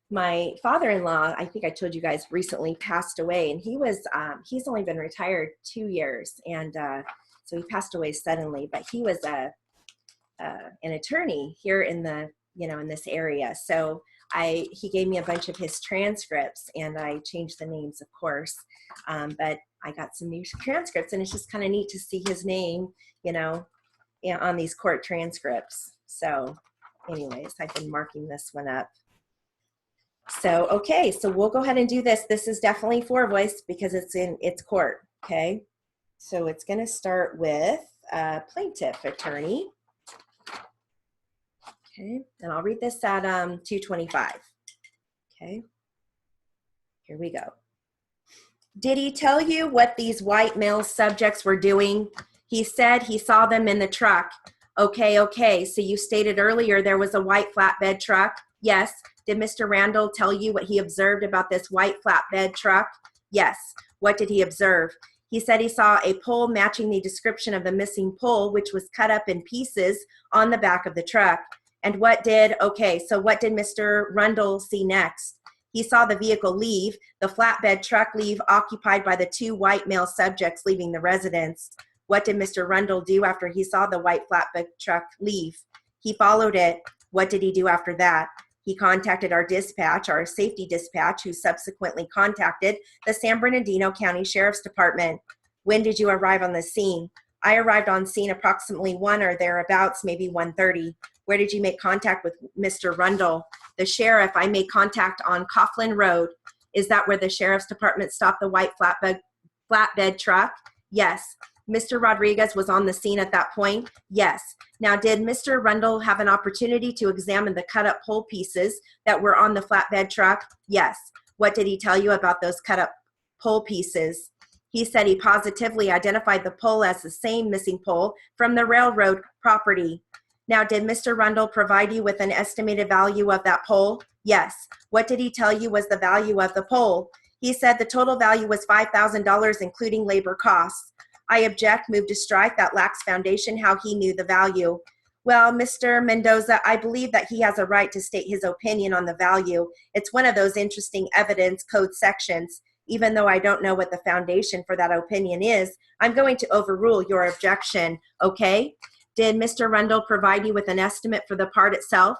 My father-in-law, I think I told you guys, recently passed away, and he's only been retired 2 years, and so he passed away suddenly, but he was an attorney here in in this area. So he gave me a bunch of his transcripts, and I changed the names, of course, but I got some new transcripts, and it's just kind of neat to see his name, on these court transcripts. So anyways, I've been marking this one up. So, okay, so we'll go ahead and do this. This is definitely for voice because it's court, okay? So it's going to start with plaintiff attorney. Okay, and I'll read this at 225. Okay, here we go. Did he tell you what these white male subjects were doing? He said he saw them in the truck. Okay, so you stated earlier there was a white flatbed truck? Yes. Did Mr. Randall tell you what he observed about this white flatbed truck? Yes. What did he observe? He said he saw a pole matching the description of the missing pole, which was cut up in pieces on the back of the truck. And what did Mr. Rundle see next? He saw the vehicle leave, the flatbed truck leave occupied by the two white male subjects leaving the residence. What did Mr. Rundle do after he saw the white flatbed truck leave? He followed it. What did he do after that? He contacted our dispatch, our safety dispatch, who subsequently contacted the San Bernardino County Sheriff's Department. When did you arrive on the scene? I arrived on scene approximately 1 or thereabouts, maybe 1:30. Where did you make contact with Mr. Rundle? The sheriff. I made contact on Coughlin Road. Is that where the Sheriff's Department stopped the white flatbed truck? Yes. Mr. Rodriguez was on the scene at that point? Yes. Now, did Mr. Rundle have an opportunity to examine the cut-up pole pieces that were on the flatbed truck? Yes. What did he tell you about those cut-up pole pieces? He said he positively identified the pole as the same missing pole from the railroad property. Now, did Mr. Rundle provide you with an estimated value of that pole? Yes. What did he tell you was the value of the pole? He said the total value was $5,000, including labor costs. I object, move to strike. That lacks foundation. How he knew the value. Well, Mr. Mendoza, I believe that he has a right to state his opinion on the value. It's one of those interesting evidence code sections. Even though I don't know what the foundation for that opinion is, I'm going to overrule your objection, okay? Did Mr. Rundle provide you with an estimate for the part itself?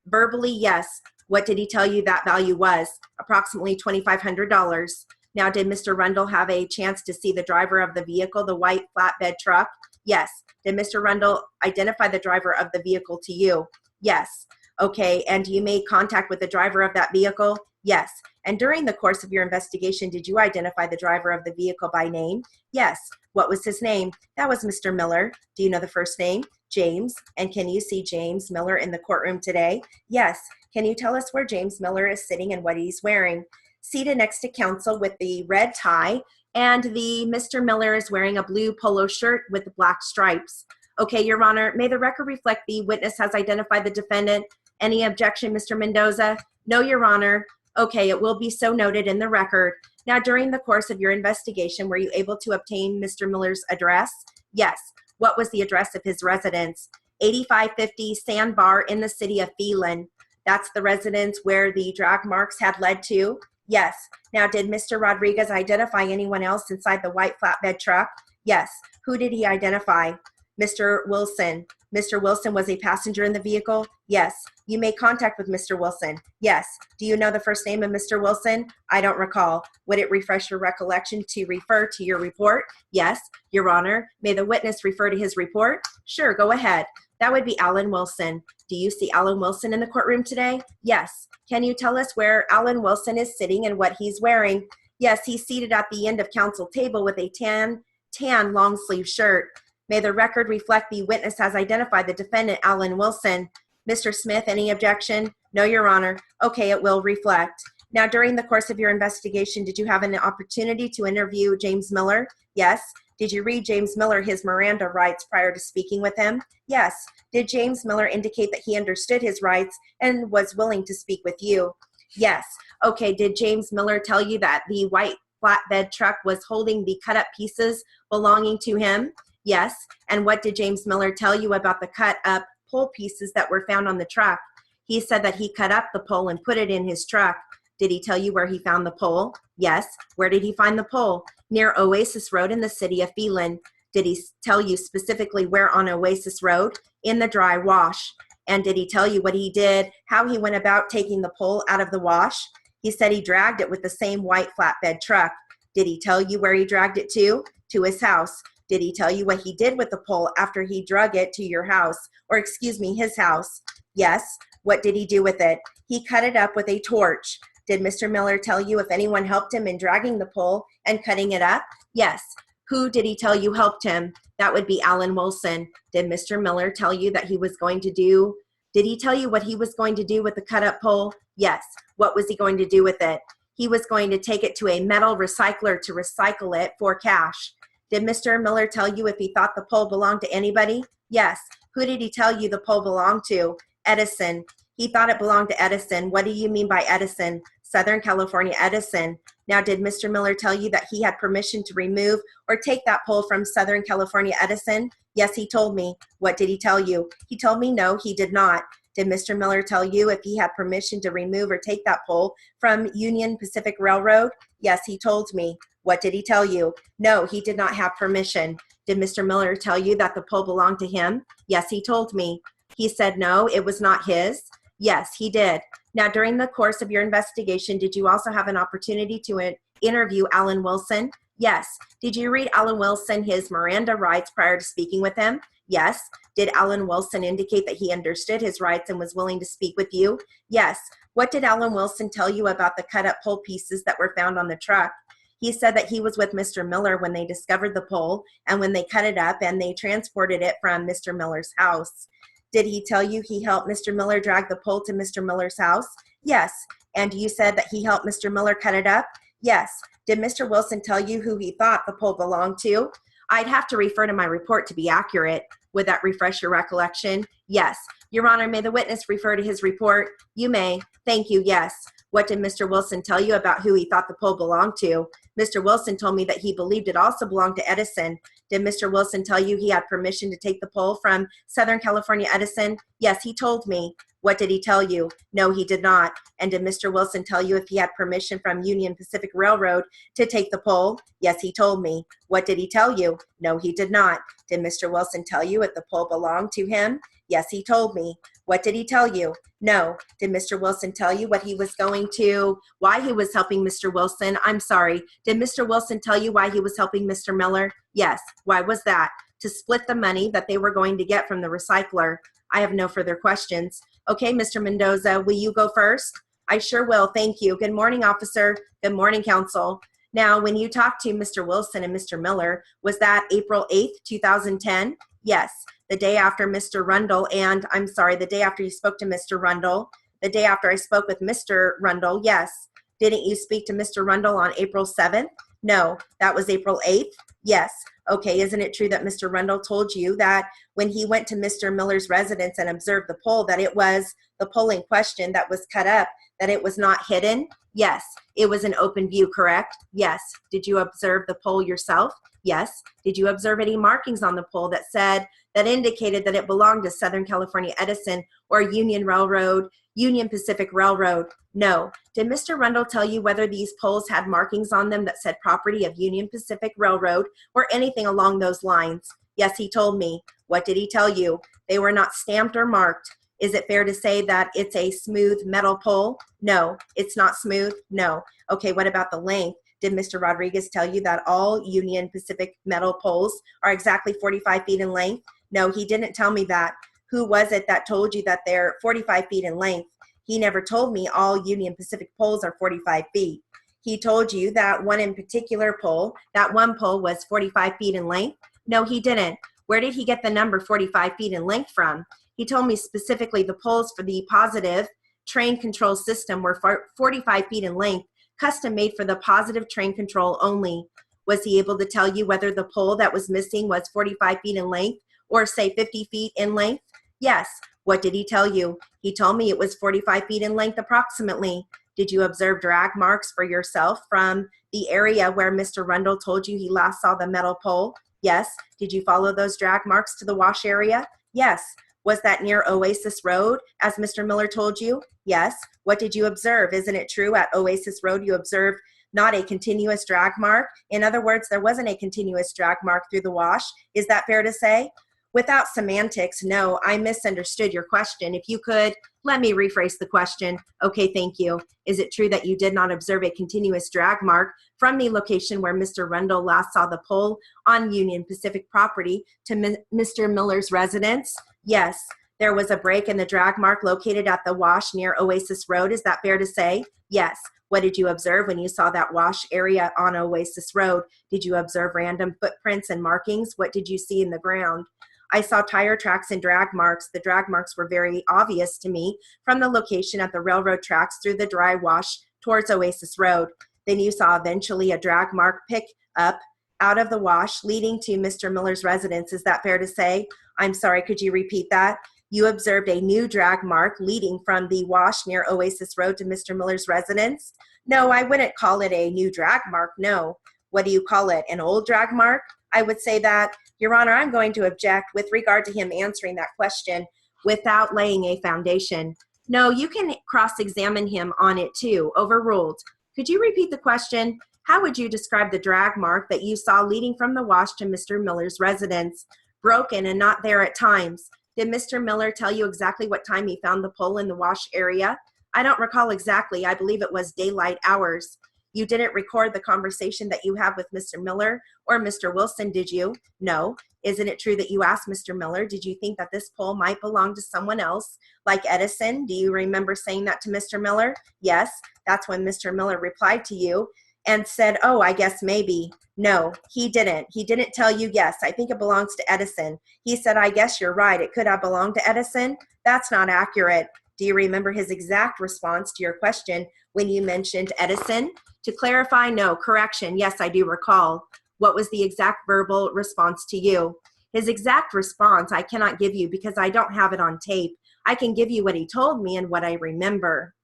Verbally, yes. What did he tell you that value was? Approximately $2,500. Now, did Mr. Rundle have a chance to see the driver of the vehicle, the white flatbed truck? Yes. Did Mr. Rundle identify the driver of the vehicle to you? Yes. Okay, and you made contact with the driver of that vehicle? Yes. And during the course of your investigation, did you identify the driver of the vehicle by name? Yes. What was his name? That was Mr. Miller. Do you know the first name? James. And can you see James Miller in the courtroom today? Yes. Can you tell us where James Miller is sitting and what he's wearing? Seated next to counsel with the red tie, and the Mr. Miller is wearing a blue polo shirt with black stripes. Okay, Your Honor, may the record reflect the witness has identified the defendant. Any objection, Mr. Mendoza? No, Your Honor. Okay, it will be so noted in the record. Now, during the course of your investigation, were you able to obtain Mr. Miller's address? Yes. What was the address of his residence? 8550 Sandbar in the city of Phelan. That's the residence where the drag marks had led to? Yes. Now, did Mr. Rodriguez identify anyone else inside the white flatbed truck? Yes. Who did he identify? Mr. Wilson. Mr. Wilson was a passenger in the vehicle? Yes. You made contact with Mr. Wilson? Yes. Do you know the first name of Mr. Wilson? I don't recall. Would it refresh your recollection to refer to your report? Yes. Your Honor, may the witness refer to his report? Sure, go ahead. That would be Alan Wilson. Do you see Alan Wilson in the courtroom today? Yes. Can you tell us where Alan Wilson is sitting and what he's wearing? Yes, he's seated at the end of counsel table with a tan long sleeve shirt. May the record reflect the witness has identified the defendant, Alan Wilson. Mr. Smith, any objection? No, Your Honor. Okay, it will reflect. Now, during the course of your investigation, did you have an opportunity to interview James Miller? Yes. Did you read James Miller his Miranda rights prior to speaking with him? Yes. Did James Miller indicate that he understood his rights and was willing to speak with you? Yes. Okay, did James Miller tell you that the white flatbed truck was holding the cut up pieces belonging to him? Yes. And what did James Miller tell you about the cut up pole pieces that were found on the truck? He said that he cut up the pole and put it in his truck. Did he tell you where he found the pole? Yes. Where did he find the pole? Near Oasis Road in the city of Phelan. Did he tell you specifically where on Oasis Road? In the dry wash. And did he tell you what he did, how he went about taking the pole out of the wash? He said he dragged it with the same white flatbed truck. Did he tell you where he dragged it to? To his house. Did he tell you what he did with the pole after he drug it to your house, or excuse me, his house? Yes. What did he do with it? He cut it up with a torch. Did Mr. Miller tell you if anyone helped him in dragging the pole and cutting it up? Yes. Who did he tell you helped him? That would be Alan Wilson. Did Mr. Miller tell you that he was going to do? Did he tell you what he was going to do with the cut up pole? Yes. What was he going to do with it? He was going to take it to a metal recycler to recycle it for cash. Did Mr. Miller tell you if he thought the pole belonged to anybody? Yes. Who did he tell you the pole belonged to? Edison. He thought it belonged to Edison. What do you mean by Edison? Southern California Edison. Now, did Mr. Miller tell you that he had permission to remove or take that pole from Southern California Edison? Yes, he told me. What did he tell you? He told me no, he did not. Did Mr. Miller tell you if he had permission to remove or take that pole from Union Pacific Railroad? Yes, he told me. What did he tell you? No, he did not have permission. Did Mr. Miller tell you that the pole belonged to him? Yes, he told me. He said no, it was not his? Yes, he did. Now, during the course of your investigation, did you also have an opportunity to interview Alan Wilson? Yes. Did you read Alan Wilson his Miranda rights prior to speaking with him? Yes. Did Alan Wilson indicate that he understood his rights and was willing to speak with you? Yes. What did Alan Wilson tell you about the cut-up pole pieces that were found on the truck? He said that he was with Mr. Miller when they discovered the pole and when they cut it up and they transported it from Mr. Miller's house. Did he tell you he helped Mr. Miller drag the pole to Mr. Miller's house? Yes. And you said that he helped Mr. Miller cut it up? Yes. Did Mr. Wilson tell you who he thought the pole belonged to? I'd have to refer to my report to be accurate. Would that refresh your recollection? Yes. Your Honor, may the witness refer to his report? You may. Thank you, yes. What did Mr. Wilson tell you about who he thought the pole belonged to? Mr. Wilson told me that he believed it also belonged to Edison. Did Mr. Wilson tell you he had permission to take the pole from Southern California Edison? Yes, he told me. What did he tell you? No, he did not. And did Mr. Wilson tell you if he had permission from Union Pacific Railroad to take the pole? Yes, he told me. What did he tell you? No, he did not. Did Mr. Wilson tell you if the pole belonged to him? Yes, he told me. What did he tell you? No. Did Mr. Wilson tell you what he was going to, why he was helping Mr. Wilson? I'm sorry. Did Mr. Wilson tell you why he was helping Mr. Miller? Yes. Why was that? To split the money that they were going to get from the recycler. I have no further questions. Okay, Mr. Mendoza, will you go first? I sure will. Thank you. Good morning, officer. Good morning, counsel. Now, when you talked to Mr. Wilson and Mr. Miller, was that April 8th, 2010? Yes. The day after Mr. Rundle, and I'm sorry, the day after you spoke to Mr. Rundle, the day after I spoke with Mr. Rundle, yes. Didn't you speak to Mr. Rundle on April 7th? No. That was April 8th? Yes. Okay, isn't it true that Mr. Rundle told you that when he went to Mr. Miller's residence and observed the pole, that it was the pole in question that was cut up, that it was not hidden? Yes. It was an open view, correct? Yes. Did you observe the pole yourself? Yes. Did you observe any markings on the pole that said, that indicated that it belonged to Southern California Edison or Union Railroad, Union Pacific Railroad? No. Did Mr. Rundle tell you whether these poles had markings on them that said property of Union Pacific Railroad or anything along those lines? Yes, he told me. What did he tell you? They were not stamped or marked. Is it fair to say that it's a smooth metal pole? No. It's not smooth? No. Okay, what about the length? Did Mr. Rodriguez tell you that all Union Pacific metal poles are exactly 45 feet in length? No, he didn't tell me that. Who was it that told you that they're 45 feet in length? He never told me all Union Pacific poles are 45 feet. He told you that one in particular pole, that one pole was 45 feet in length? No, he didn't. Where did he get the number 45 feet in length from? He told me specifically the poles for the positive train control system were 45 feet in length, custom made for the positive train control only. Was he able to tell you whether the pole that was missing was 45 feet in length or say 50 feet in length? Yes. What did he tell you? He told me it was 45 feet in length approximately. Did you observe drag marks for yourself from the area where Mr. Rundle told you he last saw the metal pole? Yes. Did you follow those drag marks to the wash area? Yes. Was that near Oasis Road, as Mr. Miller told you? Yes. What did you observe? Isn't it true at Oasis Road you observed not a continuous drag mark? In other words, there wasn't a continuous drag mark through the wash. Is that fair to say? Without semantics, no, I misunderstood your question. If you could, let me rephrase the question. Okay, thank you. Is it true that you did not observe a continuous drag mark from the location where Mr. Rundle last saw the pole on Union Pacific property to Mr. Miller's residence? Yes. There was a break in the drag mark located at the wash near Oasis Road. Is that fair to say? Yes. What did you observe when you saw that wash area on Oasis Road? Did you observe random footprints and markings? What did you see in the ground? I saw tire tracks and drag marks. The drag marks were very obvious to me from the location at the railroad tracks through the dry wash towards Oasis Road. Then you saw eventually a drag mark pick up out of the wash leading to Mr. Miller's residence. Is that fair to say? I'm sorry, could you repeat that? You observed a new drag mark leading from the wash near Oasis Road to Mr. Miller's residence? No, I wouldn't call it a new drag mark, no. What do you call it, an old drag mark? I would say that, Your Honor, I'm going to object with regard to him answering that question without laying a foundation. No, you can cross-examine him on it too, overruled. Could you repeat the question? How would you describe the drag mark that you saw leading from the wash to Mr. Miller's residence? Broken and not there at times. Did Mr. Miller tell you exactly what time he found the pole in the wash area? I don't recall exactly. I believe it was daylight hours. You didn't record the conversation that you have with Mr. Miller or Mr. Wilson, did you? No. Isn't it true that you asked Mr. Miller, did you think that this pole might belong to someone else, like Edison? Do you remember saying that to Mr. Miller? Yes. That's when Mr. Miller replied to you and said, oh, I guess maybe. No, he didn't. He didn't tell you, yes, I think it belongs to Edison. He said, I guess you're right. It could have belonged to Edison. That's not accurate. Do you remember his exact response to your question when you mentioned Edison? To clarify, no. Correction, yes, I do recall. What was the exact verbal response to you? His exact response I cannot give you because I don't have it on tape. I can give you what he told me and what I remember.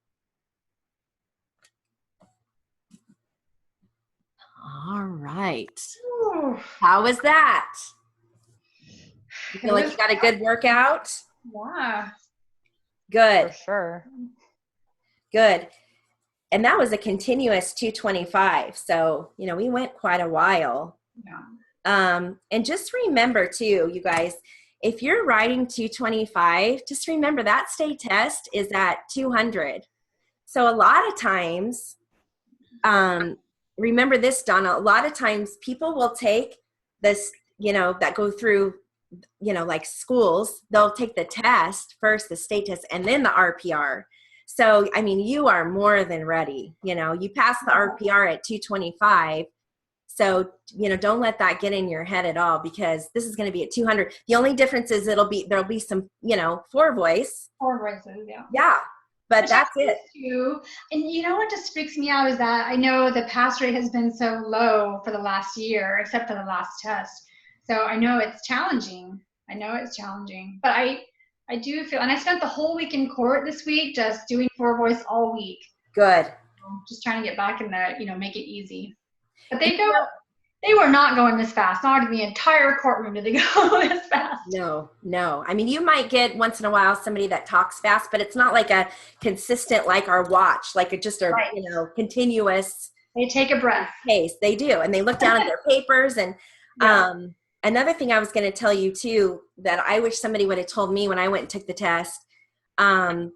All right. Ooh. How was that? You feel like you got a good workout? Yeah. For Good. sure. Good. And that was a continuous 225. So, you know, we went quite a while. Yeah. And just remember too, you guys, if you're writing 225, just remember that state test is at 200. So a lot of times, remember this, Donna, a lot of times people will take this, that go through, like schools, they'll take the test first, the state test, and then the RPR. So, I mean, you are more than ready. You pass the RPR at 225. So, don't let that get in your head at all, because this is going to be at 200. The only difference is there'll be some, four voices. Four voices, yeah. Yeah, but Which that's it. Too. And what just freaks me out is that I know the pass rate has been so low for the last year, except for the last test. So I know it's challenging. But I do feel, and I spent the whole week in court this week just doing four voice all week. Good. Just trying to get back in the, make it easy. But they were not going this fast. Not in the entire courtroom did they go this fast. No. I mean, you might get once in a while somebody that talks fast, but it's not like a consistent, like our watch, like just a, right. Continuous. They take a breath. Pace. They do. And they look down at their papers. And another thing I was going to tell you too, that I wish somebody would have told me when I went and took the test. I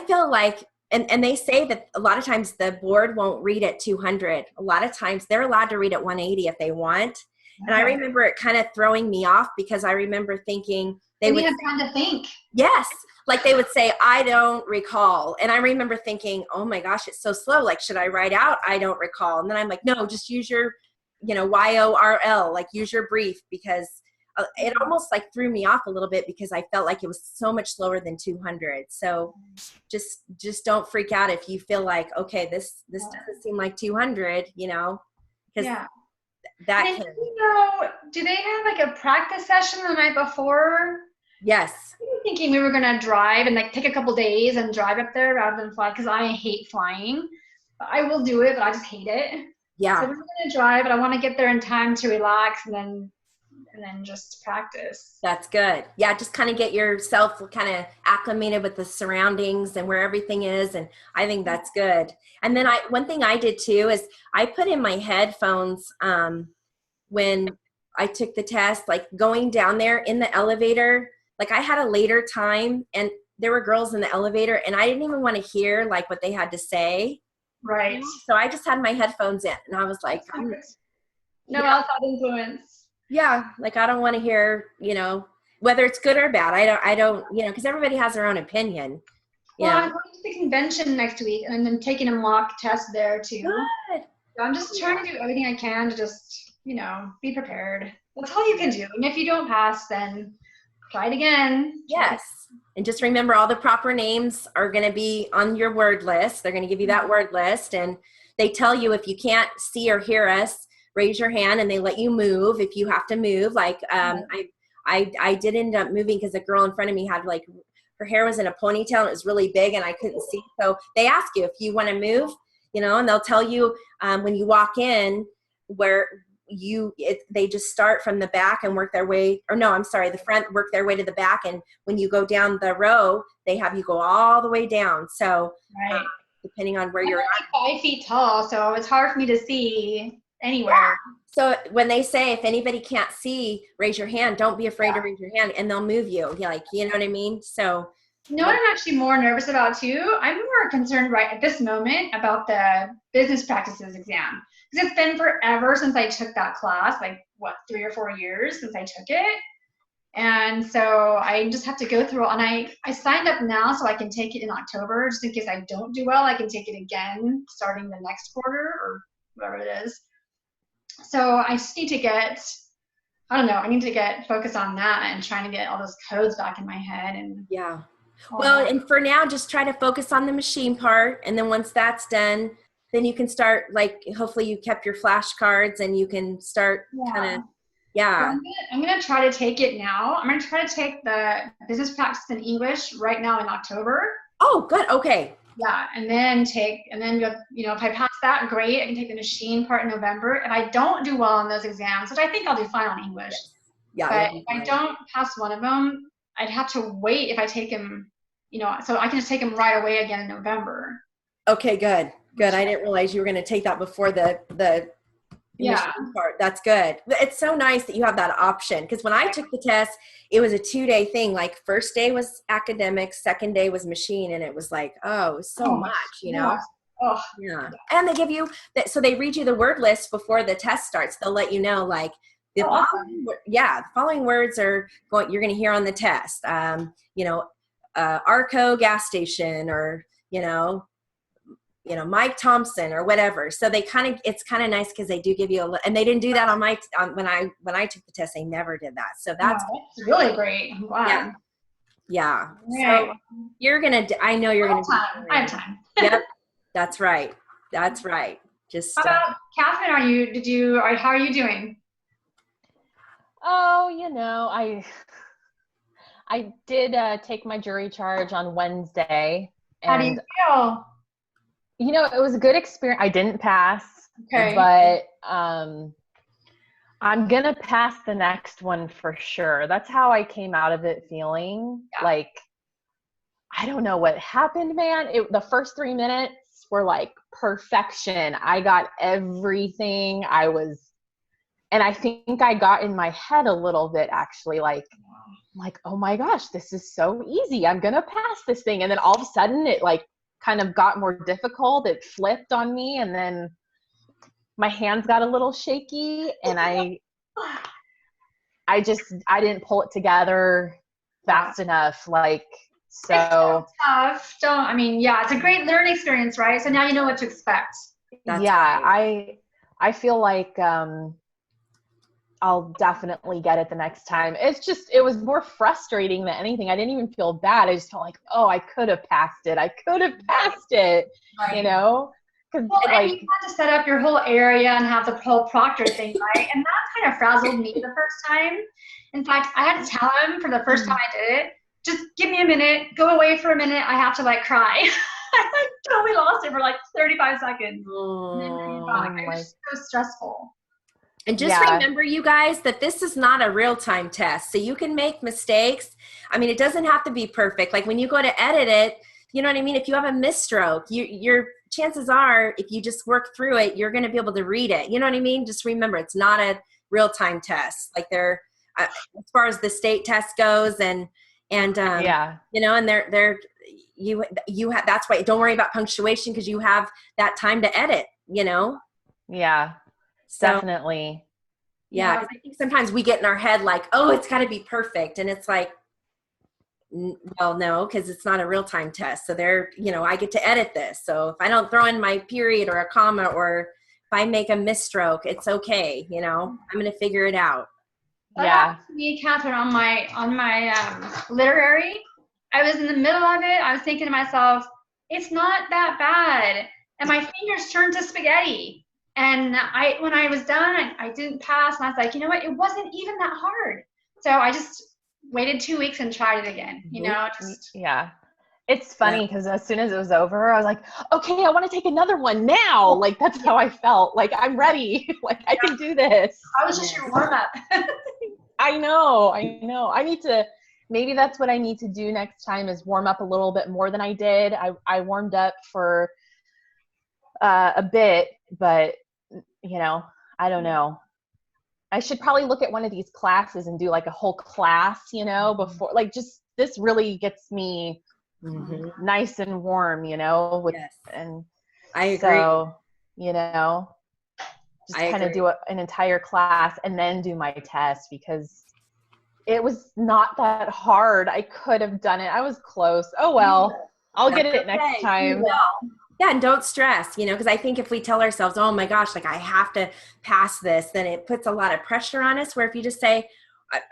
feel like, and they say that a lot of times the board won't read at 200. A lot of times they're allowed to read at 180 if they want. And I remember it kind of throwing me off, because I remember thinking they would have time to think. Yes. Like they would say, I don't recall. And I remember thinking, oh my gosh, it's so slow. Like, should I write out, I don't recall? And then I'm like, no, just use your, YORL, like use your brief, because it almost like threw me off a little bit, because I felt like it was so much slower than 200. So just don't freak out if you feel like, okay, this doesn't seem like 200, because that and do they have like a practice session the night before? Yes. I was thinking we were going to drive and like take a couple days and drive up there rather than fly, because I hate flying. I will do it, but I just hate it. Yeah. So we're going to drive, but I want to get there in time to relax and then just practice. That's good. Yeah, just kind of get yourself kind of acclimated with the surroundings and where everything is, and I think that's good. And then one thing I did too is I put in my headphones when I took the test, like going down there in the elevator. Like I had a later time, and there were girls in the elevator, and I didn't even want to hear like what they had to say. Right. So I just had my headphones in, and I was like, no outside influence. Yeah, like I don't want to hear, whether it's good or bad. I don't, because everybody has their own opinion. Well, I'm going to the convention next week, and then taking a mock test there too. Good. So I'm just trying to do everything I can to just, be prepared. That's all you can do. And if you don't pass, then try it again. Yes. And just remember, all the proper names are going to be on your word list. They're going to give you that word list, and they tell you if you can't see or hear us, raise your hand, and they let you move if you have to move. Like I did end up moving because a girl in front of me had like her hair was in a ponytail and it was really big and I couldn't see. So they ask you if you want to move, and they'll tell you when you walk in where they just start from the back and work their way, or no, I'm sorry, the front, work their way to the back. And when you go down the row, they have you go all the way down. So depending on where you're at. I'm 5 feet tall, so it's hard for me to see anywhere. Yeah. So when they say, if anybody can't see, raise your hand, don't be afraid to raise your hand, and they'll move you. Like, you know what I mean? So what I'm actually more nervous about too, I'm more concerned right at this moment about the business practices exam. Because it's been forever since I took that class, like 3 or 4 years since I took it. And so I just have to go through, and I signed up now so I can take it in October, just in case I don't do well, I can take it again starting the next quarter or whatever it is. So I just need to I need to get focused on that and trying to get all those codes back in my head. And well, and for now, just try to focus on the machine part. And then once that's done, then you can start, like, hopefully you kept your flashcards and you can start kind of, I'm going to try to take it now. I'm going to try to take the business practice in English right now in October. Oh, good. Okay. Yeah. And then if I pass that, great. I can take the machine part in November. If I don't do well on those exams, which I think I'll do fine on English. Yeah. But if I don't pass one of them, I'd have to wait if I take them, so I can just take them right away again in November. Okay, good. Good. I didn't realize you were going to take that before the Yeah. machine part. That's good. It's so nice that you have that option, because when I took the test, it was a 2-day thing. Like first day was academics, second day was machine, and it was like, oh, so Oh, much, yeah. Oh, Yeah. And they give you that, so they read you the word list before the test starts. They'll let you know, like, the awesome. the following words are you're going to hear on the test. Arco gas station, or Mike Thompson or whatever. So it's kind of nice because they do give you and they didn't do that on when I took the test. They never did that. So that's really great. I'm glad. Yeah. Right. So you're gonna. I know you're gonna. I have time. Yep. That's right. That's right. Just. How about Catherine? How are you doing? Oh, I did take my jury charge on Wednesday. How do you feel? It was a good experience. I didn't pass, okay, but I'm going to pass the next one for sure. That's how I came out of it feeling. Like, I don't know what happened, man. The first 3 minutes were like perfection. I got everything. And I think I got in my head a little bit, actually, like, oh my gosh, this is so easy. I'm going to pass this thing. And then all of a sudden it like kind of got more difficult. It flipped on me, and then my hands got a little shaky, and I didn't pull it together fast enough. Like, so tough. It's a great learning experience, right? So now you know what to expect. Right. I feel like, I'll definitely get it the next time. It was more frustrating than anything. I didn't even feel bad. I just felt like, oh, I could have passed it. Right. Because and you had to set up your whole area and have the whole proctor thing, right? And that kind of frazzled me the first time. In fact, I had to tell him for the first time I did it, just give me a minute, go away for a minute. I have to cry. I totally lost it for 35 seconds. And then bring it back. It was so stressful. And just remember, you guys, that this is not a real-time test. So you can make mistakes. I mean, it doesn't have to be perfect. Like when you go to edit it, you know what I mean? If you have a misstroke, your chances are, if you just work through it, you're going to be able to read it. You know what I mean? Just remember, it's not a real-time test. Like they're, as far as the state test goes, and and you have, that's why, don't worry about punctuation, because you have that time to edit, Yeah. So, definitely. Yeah, 'cause I think sometimes we get in our head like, oh, it's got to be perfect. And it's like, well, no, because it's not a real-time test. So I get to edit this. So if I don't throw in my period or a comma, or if I make a misstroke, it's okay. I'm going to figure it out. That happened to me, Catherine, on my literary. I was in the middle of it. I was thinking to myself, it's not that bad. And my fingers turned to spaghetti. And when I was done, I didn't pass. And I was like, you know what? It wasn't even that hard. So I just waited 2 weeks and tried it again. Yeah. It's funny because as soon as it was over, I was like, okay, I want to take another one now. Like, that's how I felt. Like, I'm ready. Like, I can do this. I was just your warm up. I know. Maybe that's what I need to do next time, is warm up a little bit more than I did. I warmed up for a bit, but I don't know. I should probably look at one of these classes and do a whole class, before, just this really gets me nice and warm, and I agree. So, just kind of do an entire class and then do my test, because it was not that hard. I could have done it. I was close. Oh, well, I'll get it next time. Yeah, and don't stress, because I think if we tell ourselves, oh my gosh, I have to pass this, then it puts a lot of pressure on us, where if you just say,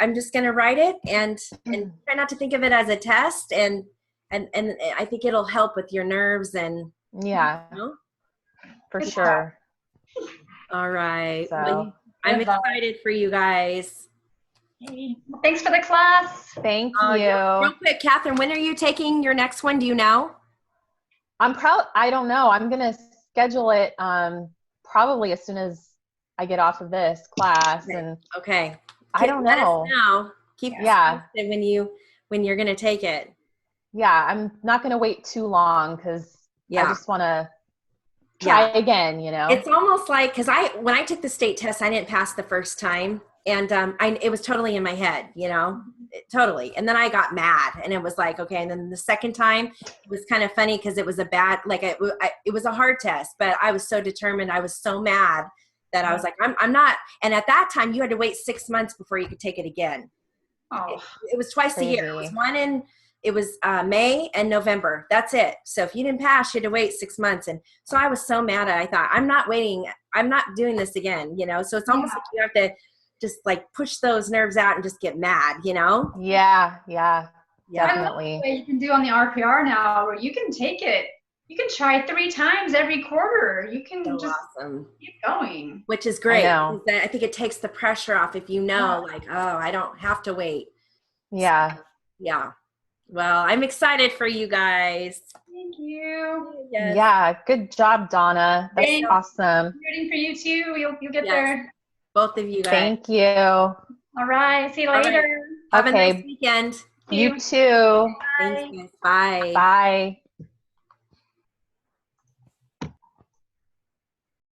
I'm just going to write it and try not to think of it as a test, and I think it'll help with your nerves and for sure. All right. So, well, I'm excited for you guys. Thanks for the class. Thank you. Real quick, Catherine, when are you taking your next one? Do you know? I don't know. I'm going to schedule it probably as soon as I get off of this class. Okay. I don't know. Let us know. Keep us posted when you're going to take it. Yeah, I'm not going to wait too long, because I just want to try again, you know? It's almost like, because when I took the state test, I didn't pass the first time. And it was totally in my head, you know, totally. And then I got mad and it was like, okay. And then the second time it was kind of funny because it was a bad, like it was a hard test, but I was so determined. I was so mad that I was like, I'm not. And at that time you had to wait 6 months before you could take it again. Oh, It was twice a year. It was May and November. That's it. So if you didn't pass, you had to wait 6 months. And so I was so mad at it. I thought, I'm not waiting. I'm not doing this again, you know? So it's almost like you have to just like push those nerves out and just get mad, you know? Yeah, definitely. I love the way you can do on the RPR now, where you can take it. You can try 3 times every quarter. You can just keep going. Which is great. I think it takes the pressure off if you know, like, oh, I don't have to wait. Yeah. So, yeah. Well, I'm excited for you guys. Thank you. Yes. Yeah, good job, Donna. That's Thanks. awesome. I'm rooting for you too. You'll get there. Both of you guys. Thank you. All right. See you later. Have a nice weekend. You too. Thanks, guys. Bye. Bye.